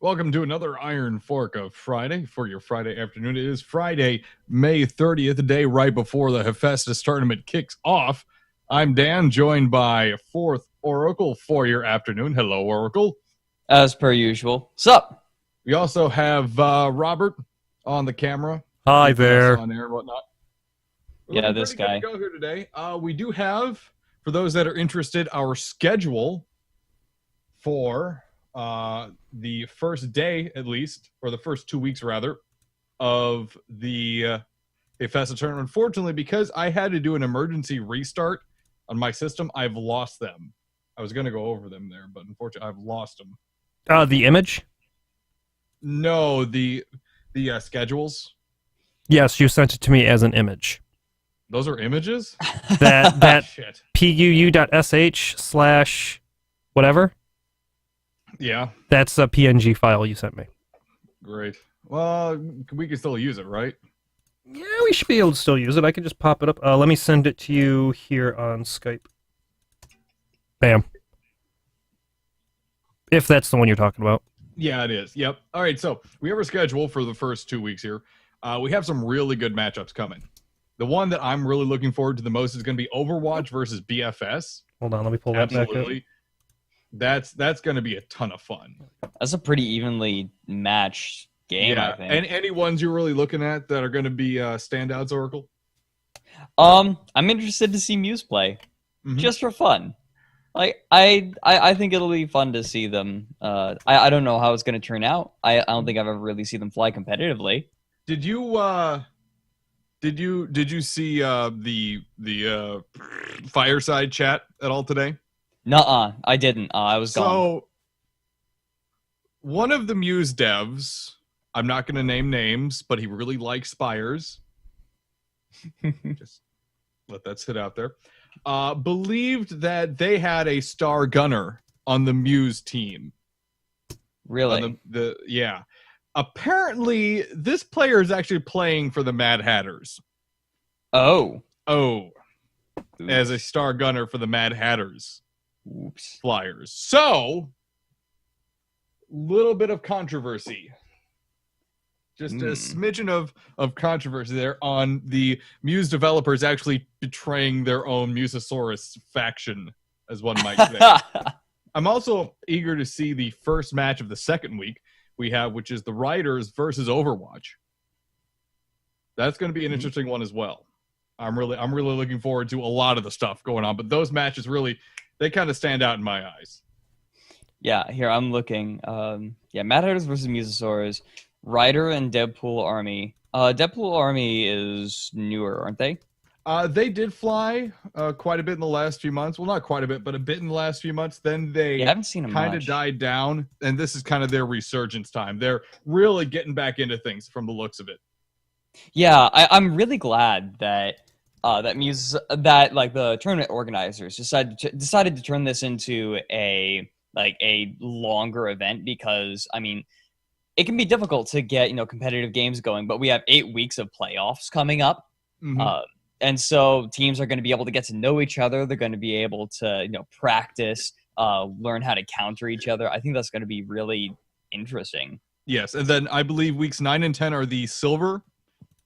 Welcome to another Iron Fork of Friday for your Friday afternoon. It is Friday, May 30th, the day right before the Hephaestus tournament kicks off. I'm Dan, joined by fourth Oracle for your afternoon. Hello, Oracle. As per usual. Sup? We also have Robert on the camera. Hi there. On air and whatnot. Yeah, this guy. Good to go here today. We do have, for those that are interested, our schedule for the first day, at least, or the first 2 weeks, rather, of the Hephaestus tournament. Unfortunately, because I had to do an emergency restart on my system, I've lost them. I was going to go over them there, but unfortunately, I've lost them. The image? No, the schedules. Yes, you sent it to me as an image. Those are images? That Shit. puu.sh/ whatever? Yeah. That's a PNG file you sent me. Great. Well, we can still use it, right? Yeah, we should be able to still use it. I can just pop it up. Let me send it to you here on Skype. Bam. If that's the one you're talking about. Yeah, it is. Yep. All right, so we have our schedule for the first 2 weeks here. We have some really good matchups coming. The one that I'm really looking forward to the most is going to be Overwatch versus BFS. Hold on, let me pull that back up. Absolutely. That's going to be a ton of fun. That's a pretty evenly matched game, Yeah. I think. And any ones you're really looking at that are going to be standouts, Oracle? I'm interested to see Muse play, Mhm. just for fun. Like I think it'll be fun to see them. I don't know how it's going to turn out. I don't think I've ever really seen them fly competitively. Did you see the fireside chat at all today? Nuh-uh, I didn't. I was gone. So, one of the Muse devs, I'm not going to name names, but he really likes Spires. Just let that sit out there. Believed that they had a star gunner on the Muse team. Really? Yeah. Apparently, this player is actually playing for the Mad Hatters. Oh. As a star gunner for the Mad Hatters. Oops. Flyers. So, little bit of controversy. Just a smidgen of controversy there on the Muse developers actually betraying their own Musosaurus faction, as one might say. I'm also eager to see the first match of the second week we have, which is the Riders versus Overwatch. That's going to be an interesting one as well. I'm really looking forward to a lot of the stuff going on, but those matches really, they kind of stand out in my eyes. Yeah, here I'm looking. Mad Hatters versus Musosaurus, Ryder and Deadpool Army. Deadpool Army is newer, aren't they? They did fly quite a bit in the last few months. Well, not quite a bit, but a bit in the last few months. Then they I haven't seen them kind of died down, and this is kind of their resurgence time. They're really getting back into things from the looks of it. Yeah, I'm really glad that the tournament organizers decided to turn this into a longer event, because I mean, it can be difficult to get competitive games going, but we have 8 weeks of playoffs coming up. Mm-hmm. And so teams are going to be able to get to know each other. They're going to be able to practice, learn how to counter each other. I think that's going to be really interesting. Yes, and then I believe weeks 9 and 10 are the silver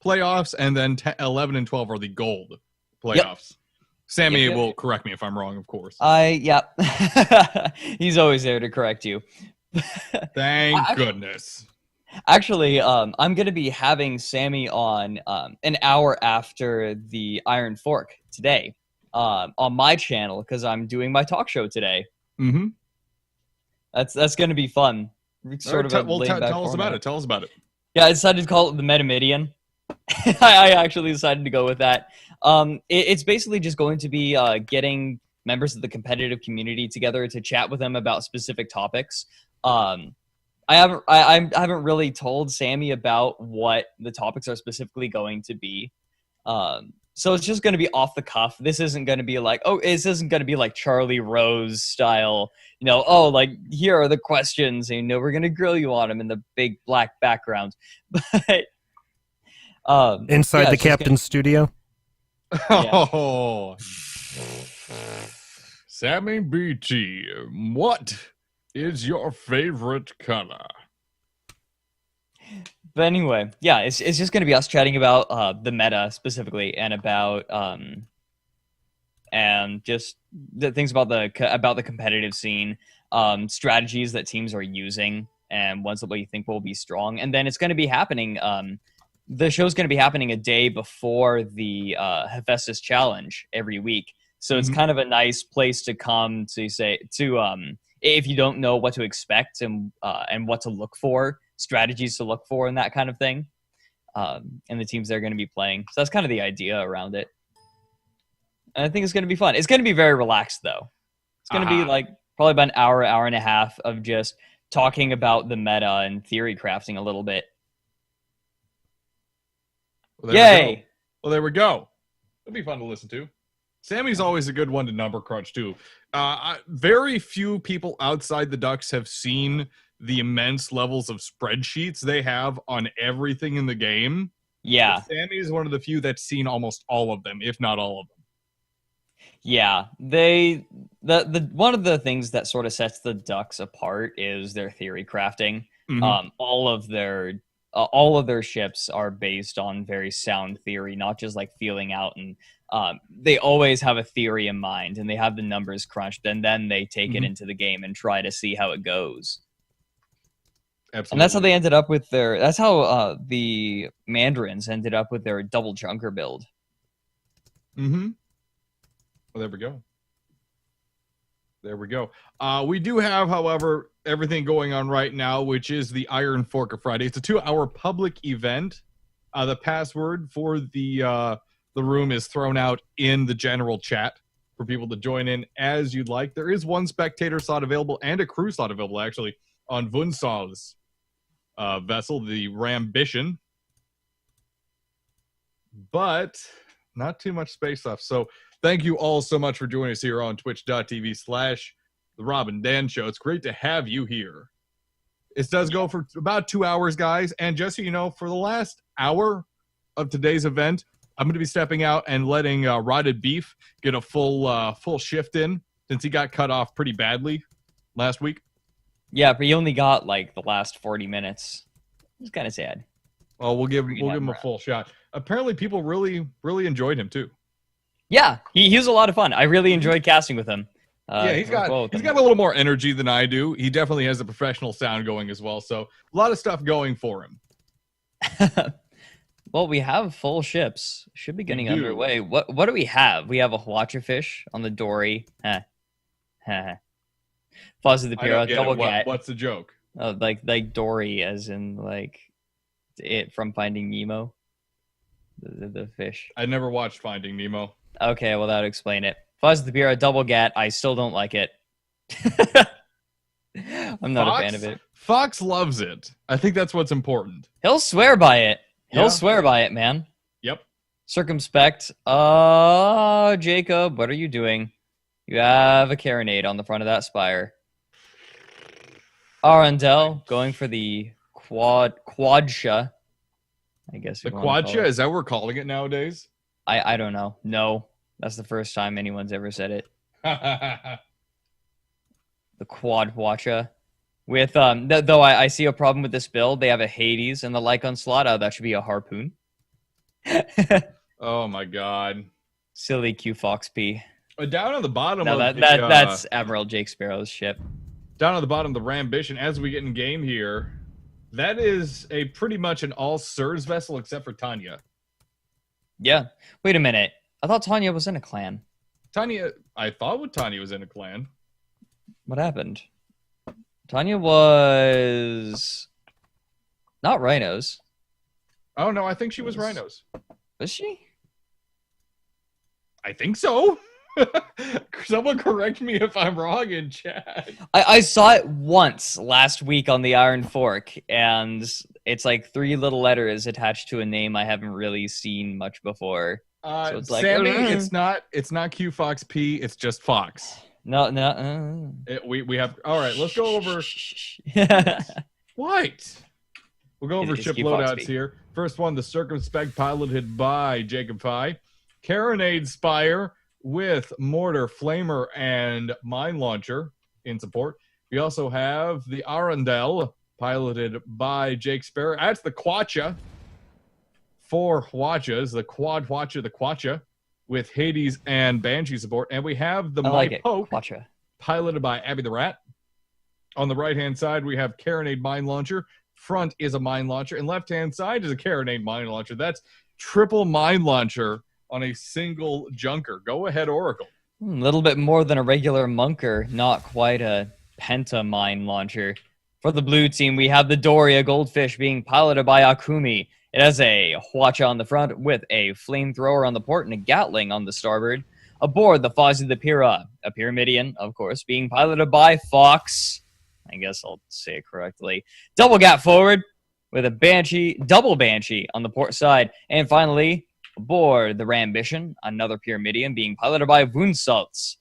playoffs, and then 11 and 12 are the gold playoffs. Yep. Sammy will correct me if I'm wrong, of course. He's always there to correct you. Thank goodness. Actually, I'm going to be having Sammy on an hour after the Iron Fork today on my channel, because I'm doing my talk show today. Mm-hmm. That's going to be fun. Tell us about it. Tell us about it. Yeah, I decided to call it the Metamidian. I actually decided to go with that. It's basically just going to be getting members of the competitive community together to chat with them about specific topics. I haven't really told Sammy about what the topics are specifically going to be. So it's just going to be off the cuff. This isn't going to be like, this isn't going to be like Charlie Rose style, like here are the questions, and we're going to grill you on them in the big black background. But inside the captain's studio. Oh, Sammy BT, what is your favorite color? But anyway, yeah, it's just gonna be us chatting about the meta specifically, and about and just the things about the competitive scene, strategies that teams are using, and ones that we think will be strong. And then it's going to be happening. The show's going to be happening a day before the Hephaestus Challenge every week, so it's kind of a nice place to come to say to if you don't know what to expect and what to look for, strategies to look for, and that kind of thing. And the teams they're going to be playing. So that's kind of the idea around it. And I think it's going to be fun. It's going to be very relaxed, though. It's going to be like probably about an hour, hour and a half of just talking about the meta and theory crafting a little bit. Well, Yay! Well, there we go. It'll be fun to listen to. Sammy's always a good one to number crunch, too. Very few people outside the Ducks have seen the immense levels of spreadsheets they have on everything in the game. Yeah. But Sammy is one of the few that's seen almost all of them, if not all of them. Yeah, the one of the things that sort of sets the Ducks apart is their theory crafting. All of their ships are based on very sound theory, not just like feeling out, and they always have a theory in mind, and they have the numbers crunched, and then they take it into the game and try to see how it goes. Absolutely. And that's how they ended up with their. That's how the Mandarins ended up with their double junker build. Well, there we go. There we go. We do have, however, everything going on right now, which is the Iron Fork of Friday. It's a 2-hour public event. The password for the room is thrown out in the general chat for people to join in as you'd like. There is one spectator slot available and a crew slot available, actually, on Vunsov's vessel, the Rambition. But not too much space left. So thank you all so much for joining us here on twitch.tv/The Rob and Dan Show. It's great to have you here. It does go for about 2 hours, guys. And just so you know, for the last hour of today's event, I'm going to be stepping out and letting Rotted Beef get a full shift in, since he got cut off pretty badly last week. Yeah, but he only got like the last 40 minutes. It's kind of sad. Well, we'll give him a full shot. Apparently, people really enjoyed him too. Yeah, he was a lot of fun. I really enjoyed casting with him. Yeah, he's got a little more energy than I do. He definitely has a professional sound going as well. So a lot of stuff going for him. Well, we have full ships. Should be getting underway. What do we have? We have a Hwacha-fish on the Dory. Foz of the Pira, double gat. What's the joke? Like Dory, as in like it from Finding Nemo. The fish. I never watched Finding Nemo. Okay, well that would explain it. Foz of the Pira, double gat. I still don't like it. I'm not a fan of it. Fox loves it. I think that's what's important. He'll swear by it. He'll swear by it, man. Yep. Circumspect. Jacob, what are you doing? You have a carronade on the front of that spire. Arundel going for the quadsha. I guess the quadsha, is that what we're calling it nowadays? I don't know. No, that's the first time anyone's ever said it. The quadwacha. With though I see a problem with this build. They have a Hades and the Lycon slot. That should be a harpoon. Oh my god. Silly Q Fox P. Down on the bottom that's Admiral Jake Sparrow's ship. Down on the bottom of the Rambition, as we get in game here, that is a pretty much an all Sirs vessel except for Tanya. Yeah. Wait a minute. I thought Tanya was in a clan. I thought Tanya was in a clan. What happened? Tanya was not Rhinos. Oh no, I think she was Rhinos. Was she? I think so. Someone correct me if I'm wrong in chat. I saw it once last week on the Iron Fork, and it's like 3 little letters attached to a name I haven't really seen much before. So it's like, Sammy, it's not Q Fox P, it's just Fox. No. We have. All right, let's go over. What? We'll go over ship loadouts here. First one, the Circumspect, piloted by Jacob Phi. Carronade Spire with Mortar, Flamer, and Mine Launcher in support. We also have the Arundel, piloted by Jake Sparrow. That's the Quacha. 4 Hwachas, the Quad Hwacha, the Quacha, with Hades and Banshee support. And we have the I like it. Poke, Quacha. piloted by Abby the Rat. On the right-hand side, we have Carronade Mine Launcher. Front is a Mine Launcher. And left-hand side is a Carronade Mine Launcher. That's triple Mine Launcher on a single Junker. Go ahead, Oracle. A little bit more than a regular Munker, not quite a Penta Mine Launcher. For the blue team, we have the Doria Goldfish being piloted by Akumi. It has a Hwacha on the front with a flamethrower on the port and a Gatling on the starboard. Aboard the Fozzie the Pyrrha, a Pyramidian, of course, being piloted by Fox. I guess I'll say it correctly. Double gap forward with a Banshee, double Banshee on the port side. And finally, aboard the Rambition, another Pyramidian being piloted by Wunsalz.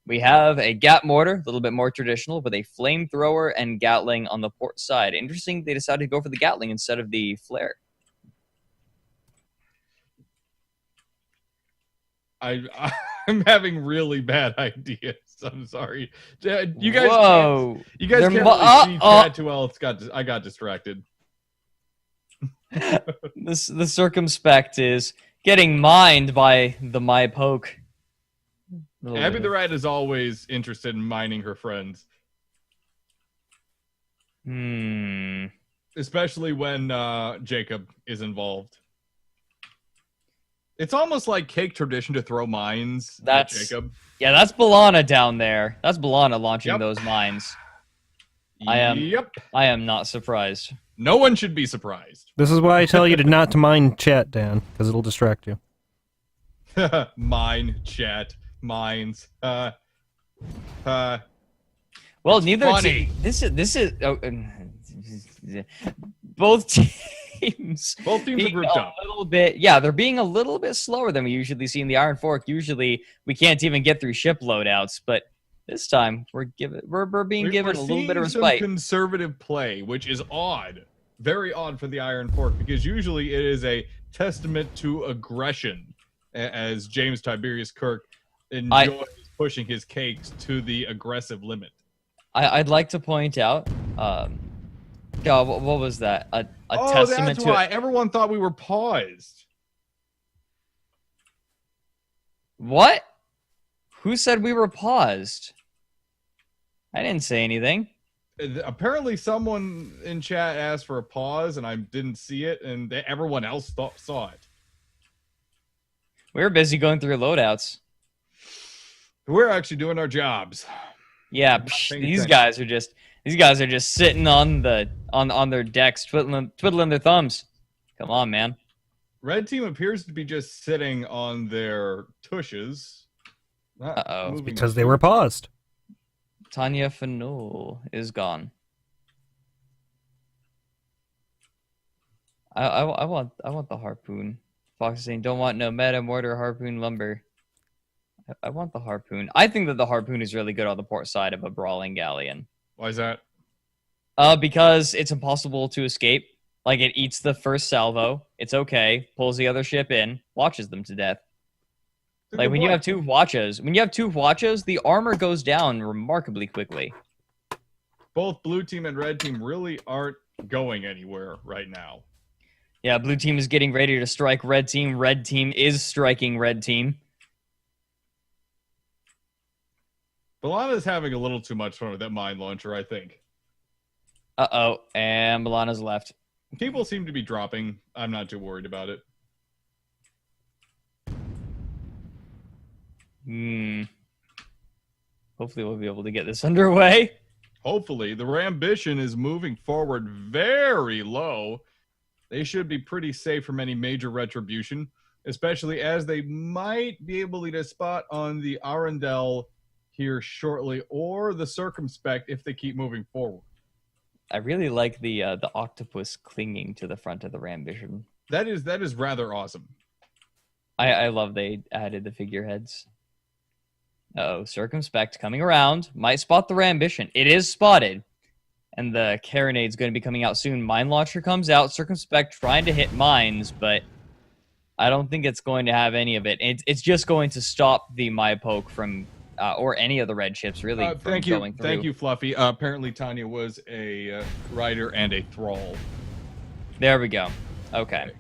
We have a Gat Mortar, a little bit more traditional, with a Flamethrower and Gatling on the port side. Interesting, they decided to go for the Gatling instead of the Flare. I'm having really bad ideas. I'm sorry. You guys Whoa. can't, you guys They're can't mo- really see chat too well. I got distracted. The Circumspect is getting mined by the My Poke. Abby the Rat is always interested in mining her friends. Especially when Jacob is involved. It's almost like cake tradition to throw mines at Jacob. Yeah, that's Balana down there. That's Balana launching Yep. those mines. Yep. I am not surprised. No one should be surprised. This is why I tell you not to mind chat, Dan, because it'll distract you. Mine, chat, mines. Well, It's neither funny. team. This is both teams. Both teams are being grouped a up. little bit. Yeah, they're being a little bit slower than we usually see in the Iron Fork. Usually, we can't even get through ship loadouts, but this time we're being given a little bit of We're seeing respite. some conservative play, which is odd, very odd for the Iron Fork, because usually it is a testament to aggression, as James Tiberius Kirk enjoys pushing his cakes to the aggressive limit. I'd like to point out, God, what was that? A Oh, testament that's to why everyone thought we were paused. What? Who said we were paused? I didn't say anything. Apparently, someone in chat asked for a pause, and I didn't see it, and everyone else saw it. We were busy going through loadouts. We're actually doing our jobs. Yeah, Not paying these attention. guys are just sitting on their decks, twiddling their thumbs. Come on, man. Red team appears to be just sitting on their tushes. not Uh-oh. moving Because a they were paused. Tanya Fanul is gone. I want the harpoon. Fox is saying, don't want no meta mortar harpoon lumber. I want the harpoon. I think that the harpoon is really good on the port side of a brawling galleon. Why is that? Because it's impossible to escape. Like, it eats the first salvo. It's okay. Pulls the other ship in. Watches them to death. Like, when you have two Hwachas, the armor goes down remarkably quickly. Both blue team and red team really aren't going anywhere right now. Yeah, blue team is getting ready to strike red team. Red team is striking red team. Balana's having a little too much fun with that mine launcher, I think. Uh-oh, and Balana's left. People seem to be dropping. I'm not too worried about it. Hopefully we'll be able to get this underway. Hopefully. The Rambition is moving forward very low. They should be pretty safe from any major retribution, especially as they might be able to get a spot on the Arundel here shortly, or the Circumspect if they keep moving forward. I really like the octopus clinging to the front of the Rambition. That is rather awesome. I love they added the figureheads. Uh-oh, Circumspect coming around. Might spot the Rambition. It is spotted. And the Carronade's going to be coming out soon. Mine Launcher comes out. Circumspect trying to hit mines, but I don't think it's going to have any of it. It's just going to stop the My Poke from or any of the red ships really. From Thank you, going through. thank you, Fluffy. Apparently, Tanya was a rider and a thrall. There we go. Okay.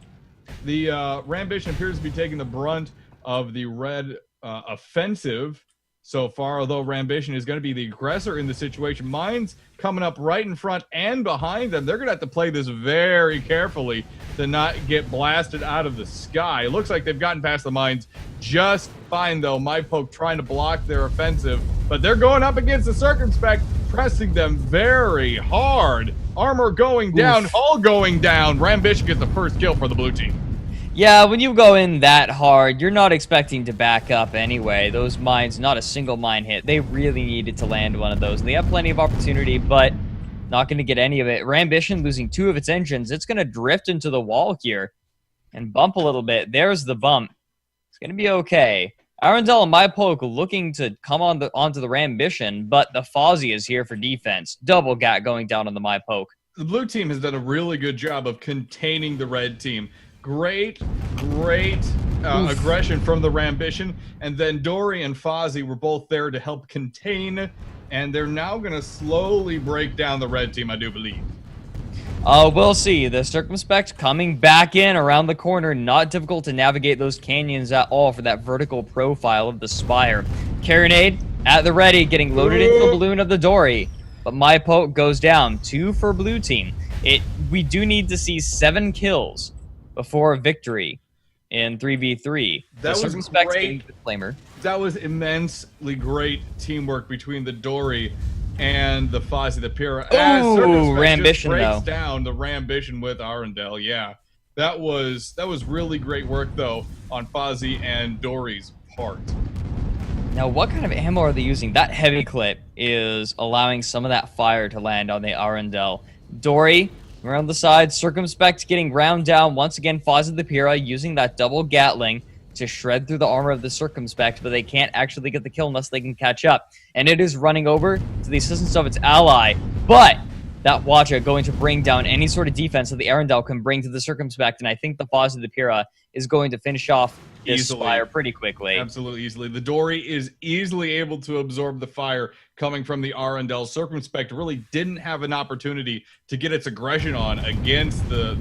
The Rambition appears to be taking the brunt of the red offensive so far, although Rambition is going to be the aggressor in the situation. Mines coming up right in front and behind them. They're going to have to play this very carefully to not get blasted out of the sky. It looks like they've gotten past the mines just fine, though. MyPoke trying to block their offensive, but they're going up against the Circumspect, pressing them very hard. Armor going down, hull going down. Rambition gets the first kill for the blue team. Yeah, when you go in that hard, you're not expecting to back up anyway. Those mines, not a single mine hit. They really needed to land one of those. And they have plenty of opportunity, but not going to get any of it. Rambition losing 2 of its engines. It's going to drift into the wall here and bump a little bit. There's the bump. It's going to be okay. Arundel and MyPoke looking to come onto the Rambition, but the Fozzie is here for defense. Double GAT going down on the MyPoke. The blue team has done a really good job of containing the red team. Great aggression from the Rambition, and then Dory and Fozzie were both there to help contain, and they're now going to slowly break down the red team, I do believe. We'll see. The Circumspect coming back in around the corner. Not difficult to navigate those canyons at all for that vertical profile of the Spire. Carronade at the ready, getting loaded into the balloon of the Dory. But MyPoke goes down. 2 for blue team. We do need to see 7 kills before a victory in 3v3. That was great. Disclaimer. That was immensely great teamwork between the Dory and the Fozzie the Pyrrha. Ooh, Rambition breaks though. Down the Rambition with Arundel. Yeah, that was really great work though on Fozzie and Dory's part. Now, what kind of ammo are they using? That heavy clip is allowing some of that fire to land on the Arundel. Dory around the side, Circumspect getting round down. Once again, Fozzie the Pyrrha using that double Gatling to shred through the armor of the Circumspect, but they can't actually get the kill unless they can catch up. And it is running over to the assistance of its ally. But that Watcha going to bring down any sort of defense that the Arundel can bring to the Circumspect, and I think the Fozzie the Pyrrha is going to finish off this Spire pretty quickly. Absolutely easily. The Dory is easily able to absorb the fire coming from the Arundel. Circumspect really didn't have an opportunity to get its aggression on against the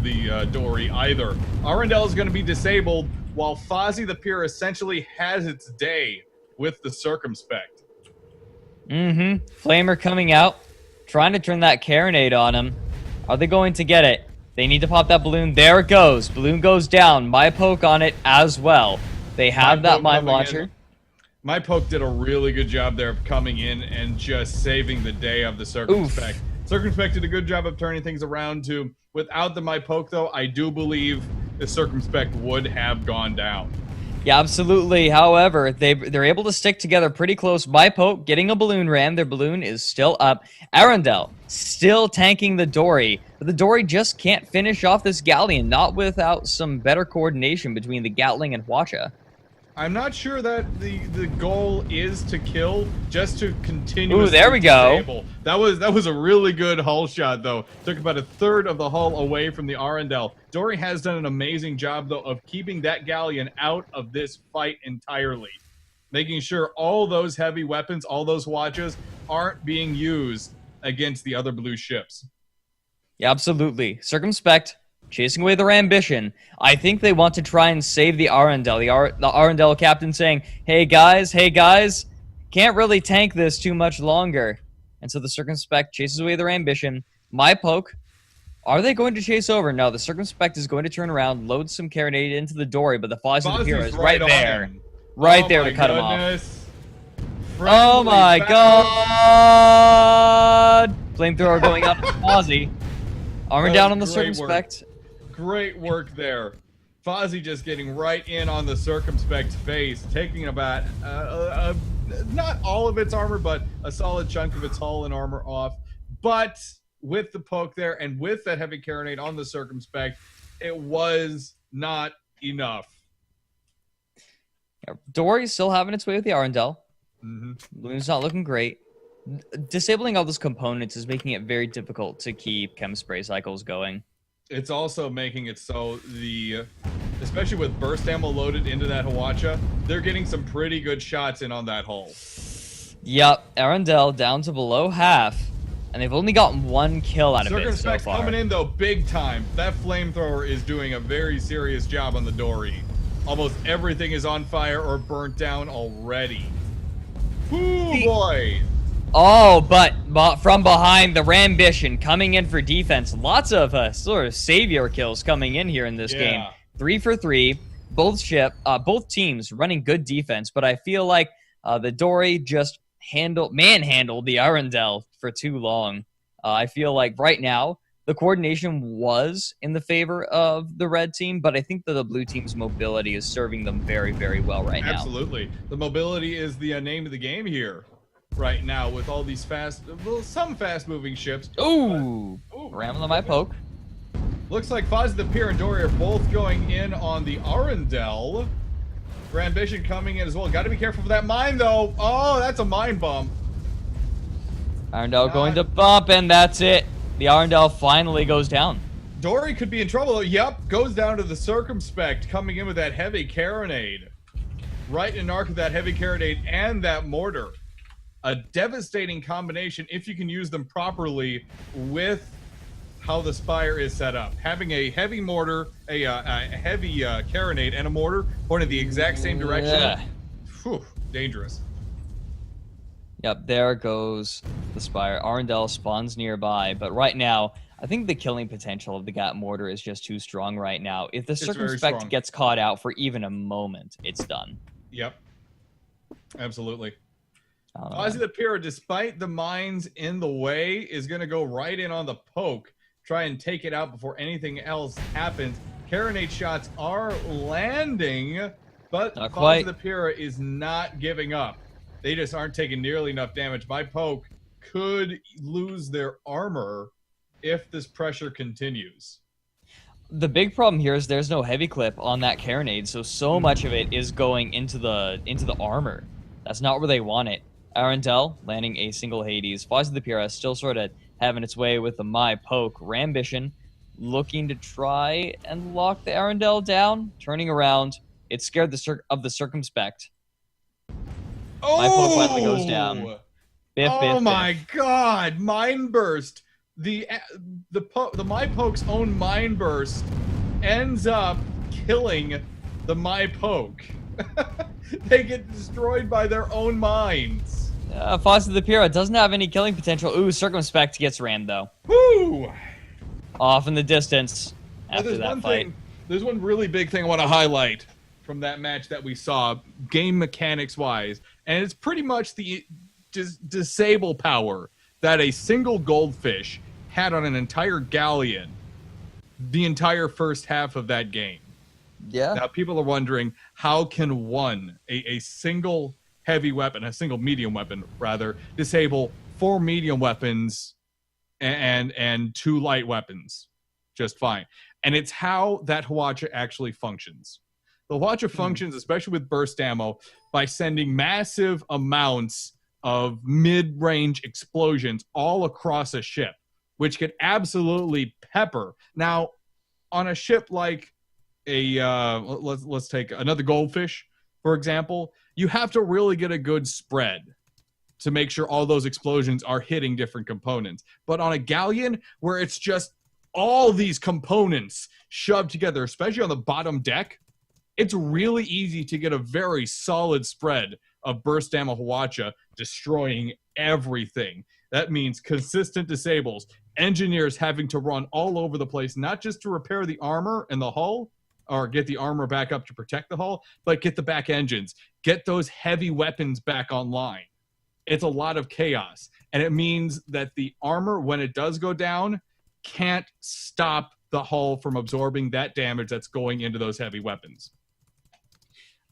Dory either. Arundel is going to be disabled while Fozzie the Pyrrha essentially has its day with the Circumspect. Flamer coming out, trying to turn that carronade on him. Are they going to get it? They need to pop that balloon. There it goes. Balloon goes down. MyPoke on it as well. They have that mine launcher. MyPoke did a really good job there of coming in and just saving the day of the Circumspect. Circumspect did a good job of turning things around too. Without the MyPoke, though, I do believe the Circumspect would have gone down. Yeah, absolutely. However, they're able to stick together pretty close. MyPoke getting a balloon ram. Their balloon is still up. Arundel still tanking the Dory. But the Dory just can't finish off this Galleon, not without some better coordination between the Gatling and Watcha. I'm not sure that the goal is to kill, just to continue. Ooh, there we go. Disable. That was a really good hull shot, though. Took about a third of the hull away from the Arundel. Dory has done an amazing job, though, of keeping that Galleon out of this fight entirely. Making sure all those heavy weapons, all those watches, aren't being used against the other blue ships. Yeah, absolutely. Circumspect chasing away the Rambition. I think they want to try and save the Arundel. The Arundel captain saying, hey guys, can't really tank this too much longer. And so the Circumspect chases away the Rambition. MyPoke, are they going to chase over? No, the Circumspect is going to turn around, load some carronade into the Dory, but the Fozzie the Pyrrha is right there. Right there to cut him off. Oh my god! Flamethrower going up to Fozzie. Armor down on the Circumspect. Great work there. Fozzie just getting right in on the Circumspect's face, taking about not all of its armor, but a solid chunk of its hull and armor off. But with the poke there and with that heavy carronade on the Circumspect, it was not enough. Yeah, Dory's still having its way with the Arundel. Balloon's not looking great. Disabling all those components is making it very difficult to keep chem spray cycles going. It's also making it so especially with burst ammo loaded into that Hwacha, they're getting some pretty good shots in on that hull. Yep, Arundel down to below half, and they've only gotten 1 kill out of it so Circumspect's far. coming in, though, big time. That flamethrower is doing a very serious job on the Dory. Almost everything is on fire or burnt down already. Ooh, boy. Oh, but from behind, the Rambition coming in for defense. Lots of sort of savior kills coming in here in this game. 3 for 3. Both teams running good defense, but I feel like the Dory just manhandled the Arundel for too long. I feel like right now the coordination was in the favor of the red team, but I think that the blue team's mobility is serving them very, very well right now. Absolutely. The mobility is the name of the game here right now with all these some fast-moving ships. Ooh, ramming on my poke. Looks like Fozzie the Pier and Dory are both going in on the Arundel. Rambition coming in as well. Got to be careful for that mine, though. Oh, that's a mine bump. Arundel going to bump, and that's it. The Arundel finally goes down. Dory could be in trouble, though. Yep, goes down to the Circumspect, coming in with that heavy carronade. Right in arc of that heavy carronade and that mortar. A devastating combination if you can use them properly with how the Spire is set up. Having a heavy mortar, a heavy carronade, and a mortar pointed the exact same direction. Yeah. Whew, dangerous. Yep, there goes the Spire. Arundel spawns nearby, but right now, I think the killing potential of the Gat Mortar is just too strong right now. If the Circumspect gets caught out for even a moment, it's done. Yep. Absolutely. Fozzie the Pier, despite the mines in the way, is going to go right in on the poke. Try and take it out before anything else happens. Carronade shots are landing, but Fozzie the Pier is not giving up. They just aren't taking nearly enough damage. My poke could lose their armor if this pressure continues. The big problem here is there's no heavy clip on that carronade, so much of it is going into the armor. That's not where they want it. Arundel landing a single Hades. Fozzie the Pier still sort of having its way with the My Poke. Rambition looking to try and lock the Arundel down. Turning around. It scared the Circumspect. Oh! My Poke finally goes down. Biff, my God! Mine burst. The My Poke's own mine burst ends up killing the My Poke. They get destroyed by their own mines. Fozzie the Pier doesn't have any killing potential. Ooh, Circumspect gets rammed, though. Woo! Off in the distance after that fight. There's one really big thing I want to highlight from that match that we saw, game mechanics-wise, and it's pretty much the disable power that a single goldfish had on an entire galleon the entire first half of that game. Yeah. Now, people are wondering, how can a single heavy weapon, a single medium weapon, rather, disable 4 medium weapons and 2 light weapons just fine? And it's how that Hwacha actually functions. The Hwacha functions, especially with burst ammo, by sending massive amounts of mid-range explosions all across a ship, which could absolutely pepper. Now, on a ship like let's take another goldfish, for example, you have to really get a good spread to make sure all those explosions are hitting different components. But on a galleon, where it's just all these components shoved together, especially on the bottom deck, it's really easy to get a very solid spread of burst ammo Hwacha destroying everything. That means consistent disables, engineers having to run all over the place, not just to repair the armor and the hull, or get the armor back up to protect the hull, but get the back engines, get those heavy weapons back online. It's a lot of chaos. And it means that the armor, when it does go down, can't stop the hull from absorbing that damage that's going into those heavy weapons.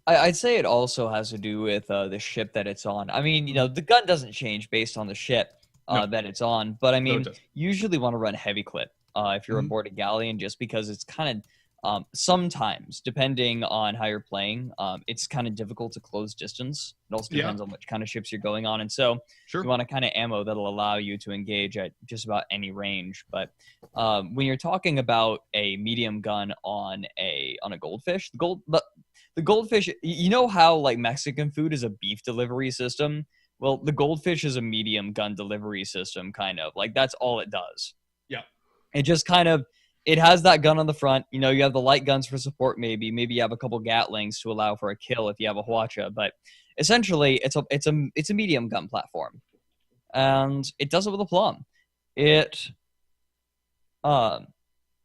I'd say it also has to do with the ship that it's on. I mean, the gun doesn't change based on the ship that it's on, but I mean, you usually want to run heavy clip if you're aboard a galleon, just because it's kind of sometimes, depending on how you're playing, it's kind of difficult to close distance. It also depends on which kind of ships you're going on, and so you want a kind of ammo that'll allow you to engage at just about any range. But when you're talking about a medium gun on a goldfish, the goldfish, you know how like Mexican food is a beef delivery system. Well, the Goldfish is a medium gun delivery system, kind of. Like, that's all it does. Yeah. It just kind of, it has that gun on the front. You know, you have the light guns for support, maybe. Maybe you have a couple Gatlings to allow for a kill if you have a Hwacha. But essentially, it's a medium gun platform. And it does it with aplomb. And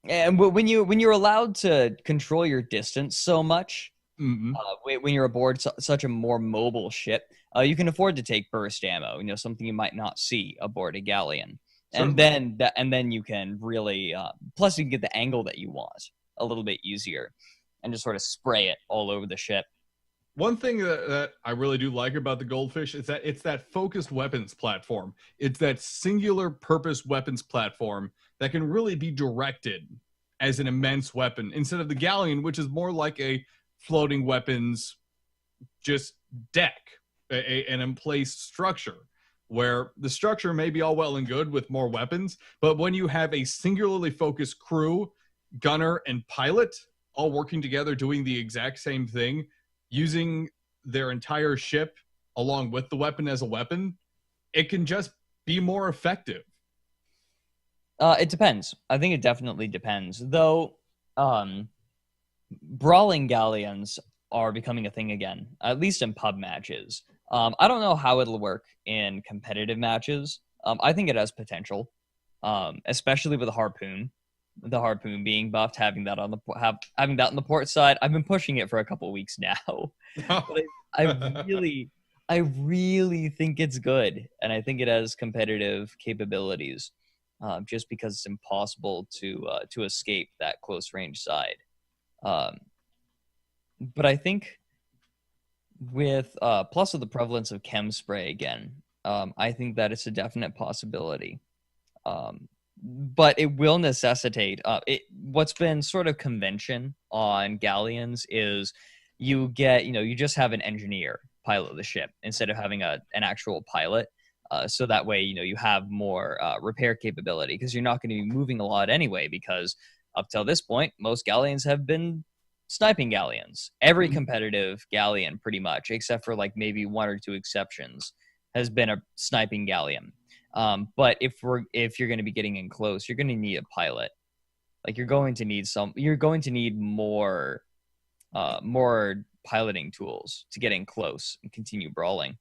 when you're allowed to control your distance so much, Mm-hmm. when you're aboard such a more mobile ship, you can afford to take burst ammo. You know, something you might not see aboard a galleon, Certainly. and then you can really plus you can get the angle that you want a little bit easier, and just sort of spray it all over the ship. One thing that I really do like about the Goldfish is that it's that focused weapons platform. It's that singular purpose weapons platform that can really be directed as an immense weapon instead of the Galleon, which is more like a floating weapons just deck, an in-place structure where the structure may be all well and good with more weapons, but when you have a singularly focused crew, gunner, and pilot all working together doing the exact same thing, using their entire ship along with the weapon as a weapon, it can just be more effective. It depends. I think it definitely depends. Though, brawling galleons are becoming a thing again, at least in pub matches. I don't know how it'll work in competitive matches. I think it has potential, especially with a harpoon. The harpoon being buffed, having that on the port side. I've been pushing it for a couple weeks now. But I really think it's good, and I think it has competitive capabilities. Just because it's impossible to escape that close range side. But I think with plus of the prevalence of chem spray again, I think that it's a definite possibility. But it will necessitate what's been sort of convention on galleons is you just have an engineer pilot the ship instead of having an actual pilot. So that way, you have more repair capability because you're not going to be moving a lot anyway, because up till this point, most galleons have been sniping galleons. Every competitive galleon, pretty much, except for like maybe one or two exceptions, has been a sniping galleon. But if you're going to be getting in close, you're going to need a pilot. Like you're going to need more piloting tools to get in close and continue brawling.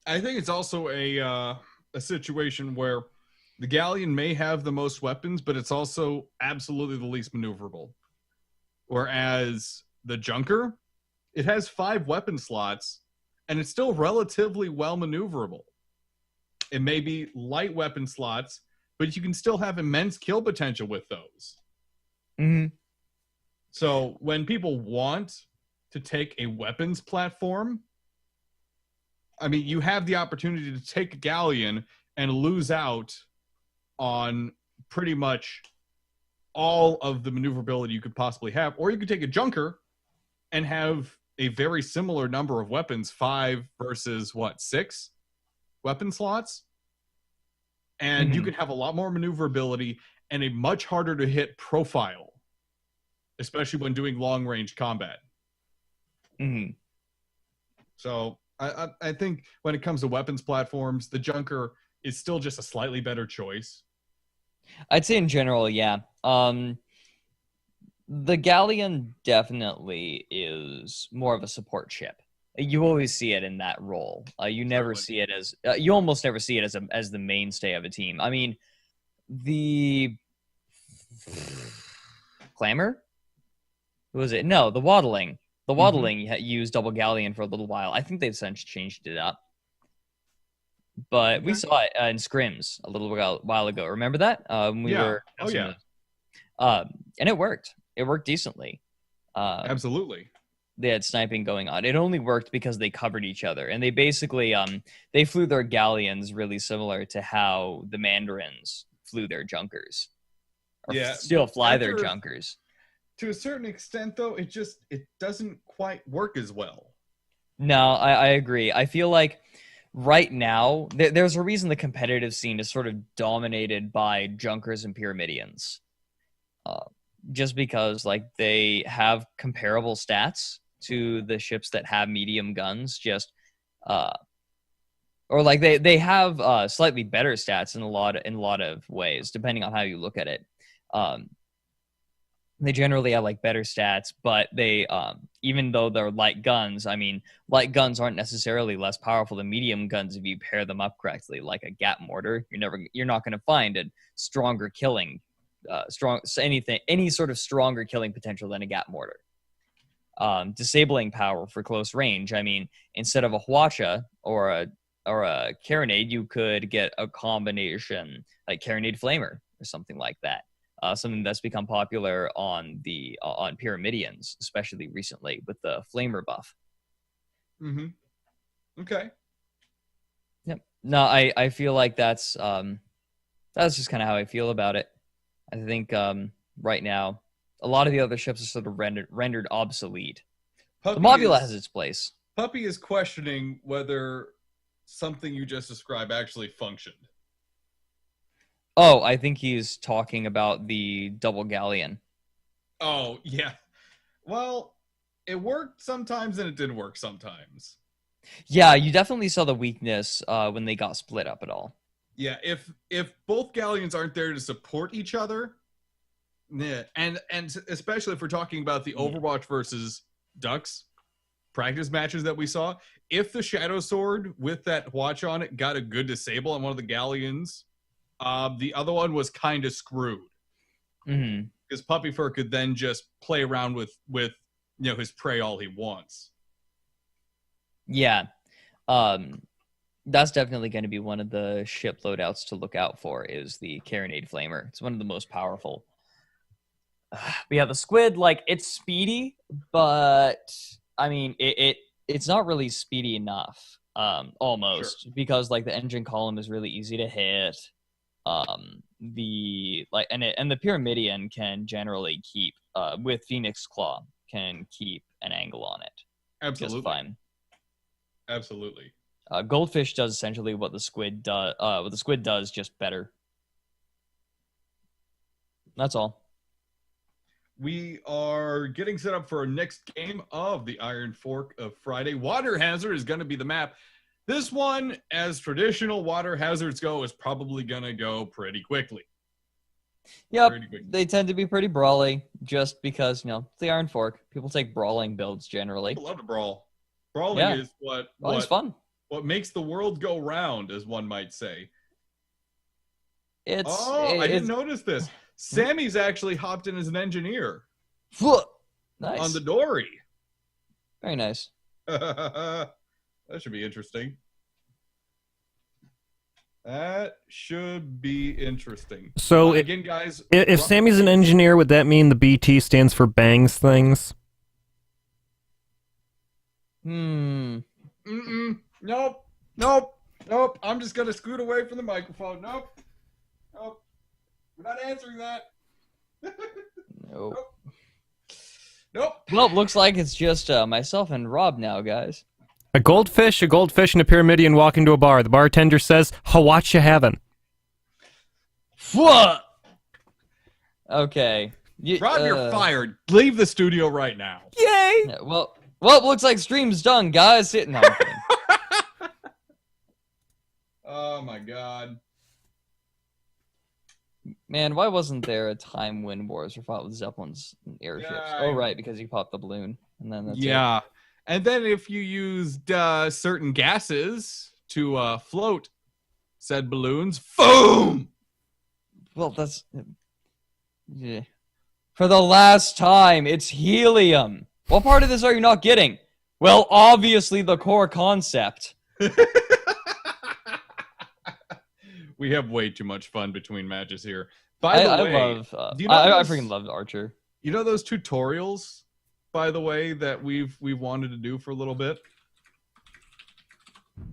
I think it's also a situation where the galleon may have the most weapons, but it's also absolutely the least maneuverable. Whereas the junker, it has 5 weapon slots, and it's still relatively well maneuverable. It may be light weapon slots, but you can still have immense kill potential with those. Mm-hmm. So when people want to take a weapons platform, I mean, you have the opportunity to take a galleon and lose out on pretty much all of the maneuverability you could possibly have. Or you could take a junker and have a very similar number of weapons, 5 versus 6 weapon slots. And you could have a lot more maneuverability and a much harder to hit profile, especially when doing long range combat. Mm-hmm. So I think when it comes to weapons platforms, the junker is still just a slightly better choice. I'd say in general, yeah. The galleon definitely is more of a support ship. You always see it in that role. You never see it as you almost never see it as the mainstay of a team. I mean, the Clamor? Who was it? No, the Waddling. The Waddling used double galleon for a little while. I think they've since changed it up. But we saw it in scrims a little while ago. Remember that? And it worked. It worked decently. Absolutely. They had sniping going on. It only worked because they covered each other, and they basically they flew their galleons really similar to how the Mandarins flew their junkers, or still fly their junkers. To a certain extent, though, it doesn't quite work as well. No, I agree. I feel like right now there's a reason the competitive scene is sort of dominated by junkers and pyramidians, just because like they have comparable stats to the ships that have medium guns, just or like they have slightly better stats in a lot of ways, depending on how you look at it. They generally have like better stats, but they even though they're light guns, I mean, light guns aren't necessarily less powerful than medium guns if you pair them up correctly. Like a gap mortar, you're not going to find a stronger killing, any sort of stronger killing potential than a gap mortar. Disabling power for close range. I mean, instead of a Hwacha or a Carronade, you could get a combination like Carronade Flamer or something like that. Something that's become popular on Pyramidians, especially recently with the Flamer buff. Mm-hmm. Okay. Yep. No, I feel like that's just kind of how I feel about it. I think right now a lot of the other ships are sort of rendered obsolete. The Mobula has its place. Puppy is questioning whether something you just described actually functioned. Oh, I think he's talking about the double galleon. Oh, yeah. Well, it worked sometimes and it didn't work sometimes. Yeah, you definitely saw the weakness when they got split up at all. Yeah, if both galleons aren't there to support each other, yeah, and especially if we're talking about the Overwatch versus Ducks practice matches that we saw, if the Shadow Sword with that watch on it got a good disable on one of the galleons, the other one was kind of screwed. Mm-hmm. Because Puppy Fur could then just play around with his prey all he wants. Yeah. That's definitely going to be one of the ship loadouts to look out for is the Carronade Flamer. It's one of the most powerful. But yeah, the Squid, like, it's speedy, but I mean, it's not really speedy enough, almost, sure. Because like the engine column is really easy to hit. The Pyramidian can generally keep with Phoenix Claw can keep an angle on it. Absolutely, just fine. Absolutely. Goldfish does essentially what the Squid does. What the Squid does, just better. That's all. We are getting set up for our next game of the Iron Fork of Friday. Water Hazard is going to be the map. This one, as traditional water hazards go, is probably going to go pretty quickly. Yep, they tend to be pretty brawly just because, it's the Iron Fork. People take brawling builds generally. People love to brawl. Brawling is Brawling's fun. What makes the world go round, as one might say. I didn't notice this. Sammy's actually hopped in as an engineer. Nice. On the Dory. Very nice. That should be interesting. That should be interesting. So again, guys, if Sammy's an engineer, would that mean the BT stands for bangs things? Nope. I'm just gonna scoot away from the microphone. Nope. We're not answering that. Nope. Nope. Well, it looks like it's just myself and Rob now, guys. A goldfish, and a Pyramidian walk into a bar. The bartender says, "What you having?" What? Okay. Rob, you're fired. Leave the studio right now. Yay! Yeah, well, it looks like stream's done, guys. No, I'm kidding. Oh my god. Man, why wasn't there a time when wars were fought with Zeppelins and airships? Oh, right, because you popped the balloon, and then that's it. And then if you used certain gases to float said balloons, boom! Well, that's... Yeah. For the last time, it's helium. What part of this are you not getting? Well, obviously the core concept. We have way too much fun between matches here. By the way, I freaking love Archer. You know those tutorials, by the way, that we've wanted to do for a little bit?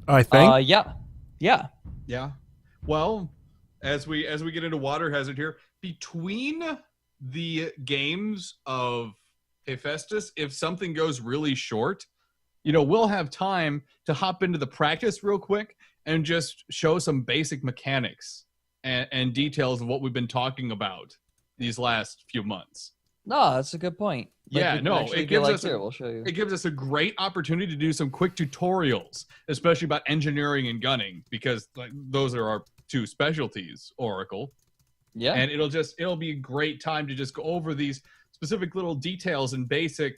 I think. Yeah. Well, as we get into Water Hazard here, between the games of Hephaestus, if something goes really short, we'll have time to hop into the practice real quick and just show some basic mechanics and details of what we've been talking about these last few months. No, that's a good point. Like, Yeah, we can no, actually it be gives like, us here, we'll show you. it gives us a great opportunity to do some quick tutorials, especially about engineering and gunning, because like, those are our two specialties, Oracle. Yeah. And it'll be a great time to just go over these specific little details and basic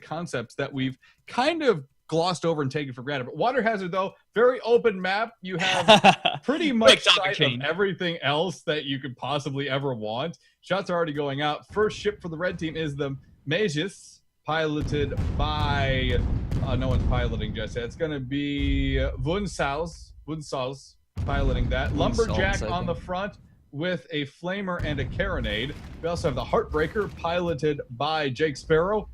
concepts that we've kind of glossed over and taken for granted. But Water Hazard, though, very open map. You have pretty much sight of everything else that you could possibly ever want. Shots are already going out. First ship for the red team is the Magus, piloted by no one's piloting just yet. It's going to be Vunsals piloting that. Lumberjack on the front with a flamer and a carronade. We also have the Heartbreaker piloted by Jake Sparrow.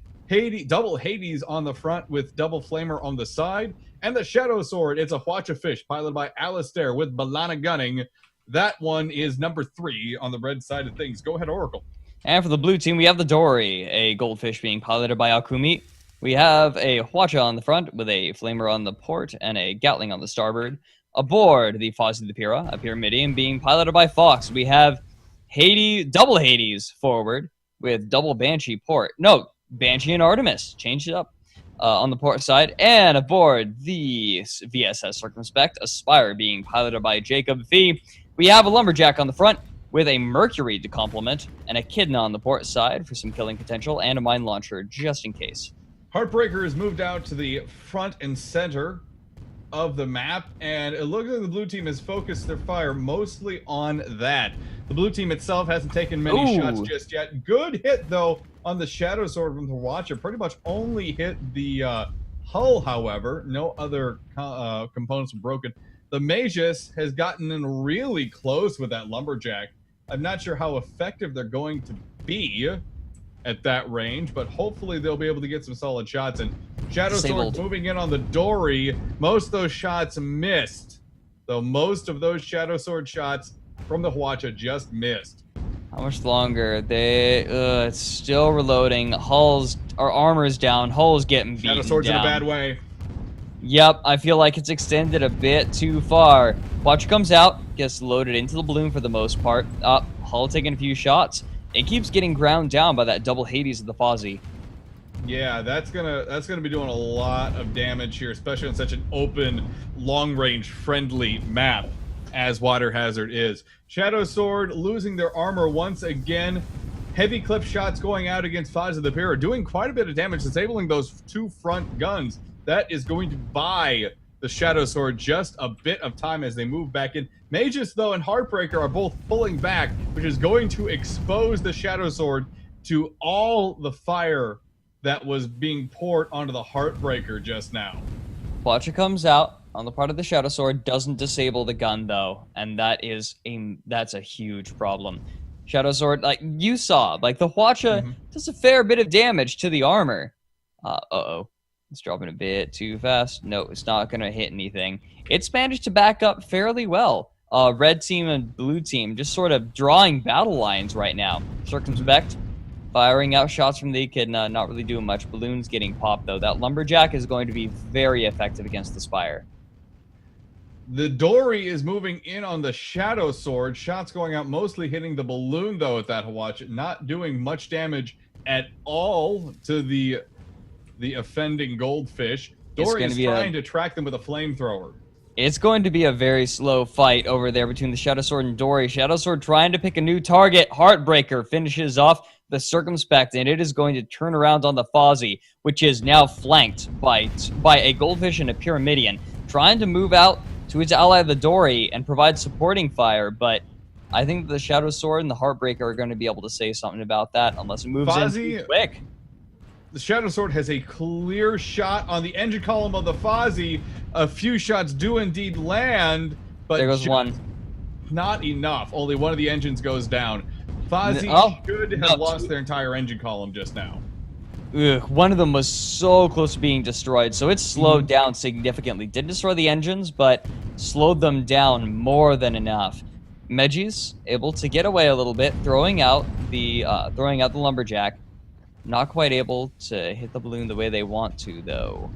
Double Hades on the front with double flamer on the side. And the Shadow Sword, it's a Hwacha Fish piloted by Alistair with Balana Gunning. That one is number 3 on the red side of things. Go ahead, Oracle. And for the blue team, we have the Dory, a goldfish being piloted by Akumi. We have a Hwacha on the front with a flamer on the port and a Gatling on the starboard. Aboard the Fozzie the Pyrrha, a Pyramidion being piloted by Fox. We have double Hades forward with double Banshee port. No, Banshee and Artemis. Changed it up on the port side. And aboard the VSS Circumspect, Aspire being piloted by Jacob V. We have a Lumberjack on the front with a Mercury to complement and a Echidna on the port side for some killing potential and a mine launcher just in case. Heartbreaker has moved out to the front and center of the map, and it looks like the blue team has focused their fire mostly on that. The blue team itself hasn't taken many shots just yet. Good hit, though, on the Shadow Sword from the Watcher. Pretty much only hit the hull, however. No other components were broken. The Magus has gotten in really close with that Lumberjack. I'm not sure how effective they're going to be at that range, but hopefully they'll be able to get some solid shots. And Shadow Sword moving in on the Dory. Most of those shots missed, though most of those Shadow Sword shots from the Hwacha just missed. How much longer? It's still reloading. Our armor's down. Hull's getting beaten Shadow Sword's down. in a bad way. Yep, I feel like it's extended a bit too far. Hwacha comes out, gets loaded into the balloon for the most part. Hull taking a few shots. It keeps getting ground down by that double Hades of the Fozzie. Yeah, that's gonna be doing a lot of damage here, especially on such an open, long-range, friendly map as Water Hazard is. Shadow Sword losing their armor once again. Heavy clip shots going out against Fozzie the Pyrrha, doing quite a bit of damage, disabling those 2 front guns. That is going to buy the Shadow Sword just a bit of time as they move back in. Magus, though, and Heartbreaker are both pulling back, which is going to expose the Shadow Sword to all the fire that was being poured onto the Heartbreaker just now. Hwacha comes out on the part of the Shadow Sword, doesn't disable the gun, though, and that's a huge problem. Shadow Sword, like you saw, like the Hwacha does a fair bit of damage to the armor. It's dropping a bit too fast. No, it's not going to hit anything. It's managed to back up fairly well. Red team and blue team just sort of drawing battle lines right now. Circumspect, firing out shots from the Echidna, not really doing much. Balloons getting popped, though. That Lumberjack is going to be very effective against the Spire. The Dory is moving in on the Shadow Sword. Shots going out, mostly hitting the balloon, though, at that Hwacha. Not doing much damage at all to the offending goldfish. Dory is trying to track them with a flamethrower. It's going to be a very slow fight over there between the Shadow Sword and Dory. Shadow Sword trying to pick a new target. Heartbreaker finishes off the Circumspect, and it is going to turn around on the Fozzie, which is now flanked by a goldfish and a Pyramidion, trying to move out to its ally, the Dory, and provide supporting fire, but I think the Shadow Sword and the Heartbreaker are going to be able to say something about that unless it moves in too quick. The Shadow Sword has a clear shot on the engine column of the Fozzie. A few shots do indeed land, but there goes one. Not enough. Only one of the engines goes down. Fozzie should have lost their entire engine column just now. One of them was so close to being destroyed, so it slowed down significantly. Didn't destroy the engines, but slowed them down more than enough. Medji's able to get away a little bit, throwing out the Lumberjack. Not quite able to hit the balloon the way they want to, though.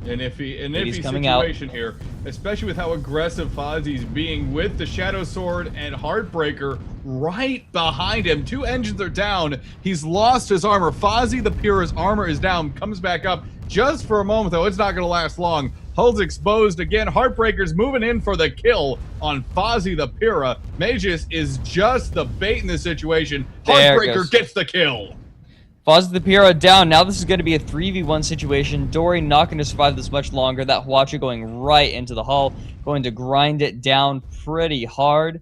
An iffy situation here, especially with how aggressive Fozzie's being with the Shadow Sword and Heartbreaker right behind him. 2 engines are down. He's lost his armor. Fozzie the Pura's armor is down, comes back up just for a moment, though. It's not going to last long. Hull's exposed again. Heartbreaker's moving in for the kill on Fozzie the Pura. Magus is just the bait in this situation. Heartbreaker gets the kill. Fozzie the Pura down. Now this is going to be a 3v1 situation. Dory not going to survive this much longer. That Hwacha going right into the hull. Going to grind it down pretty hard.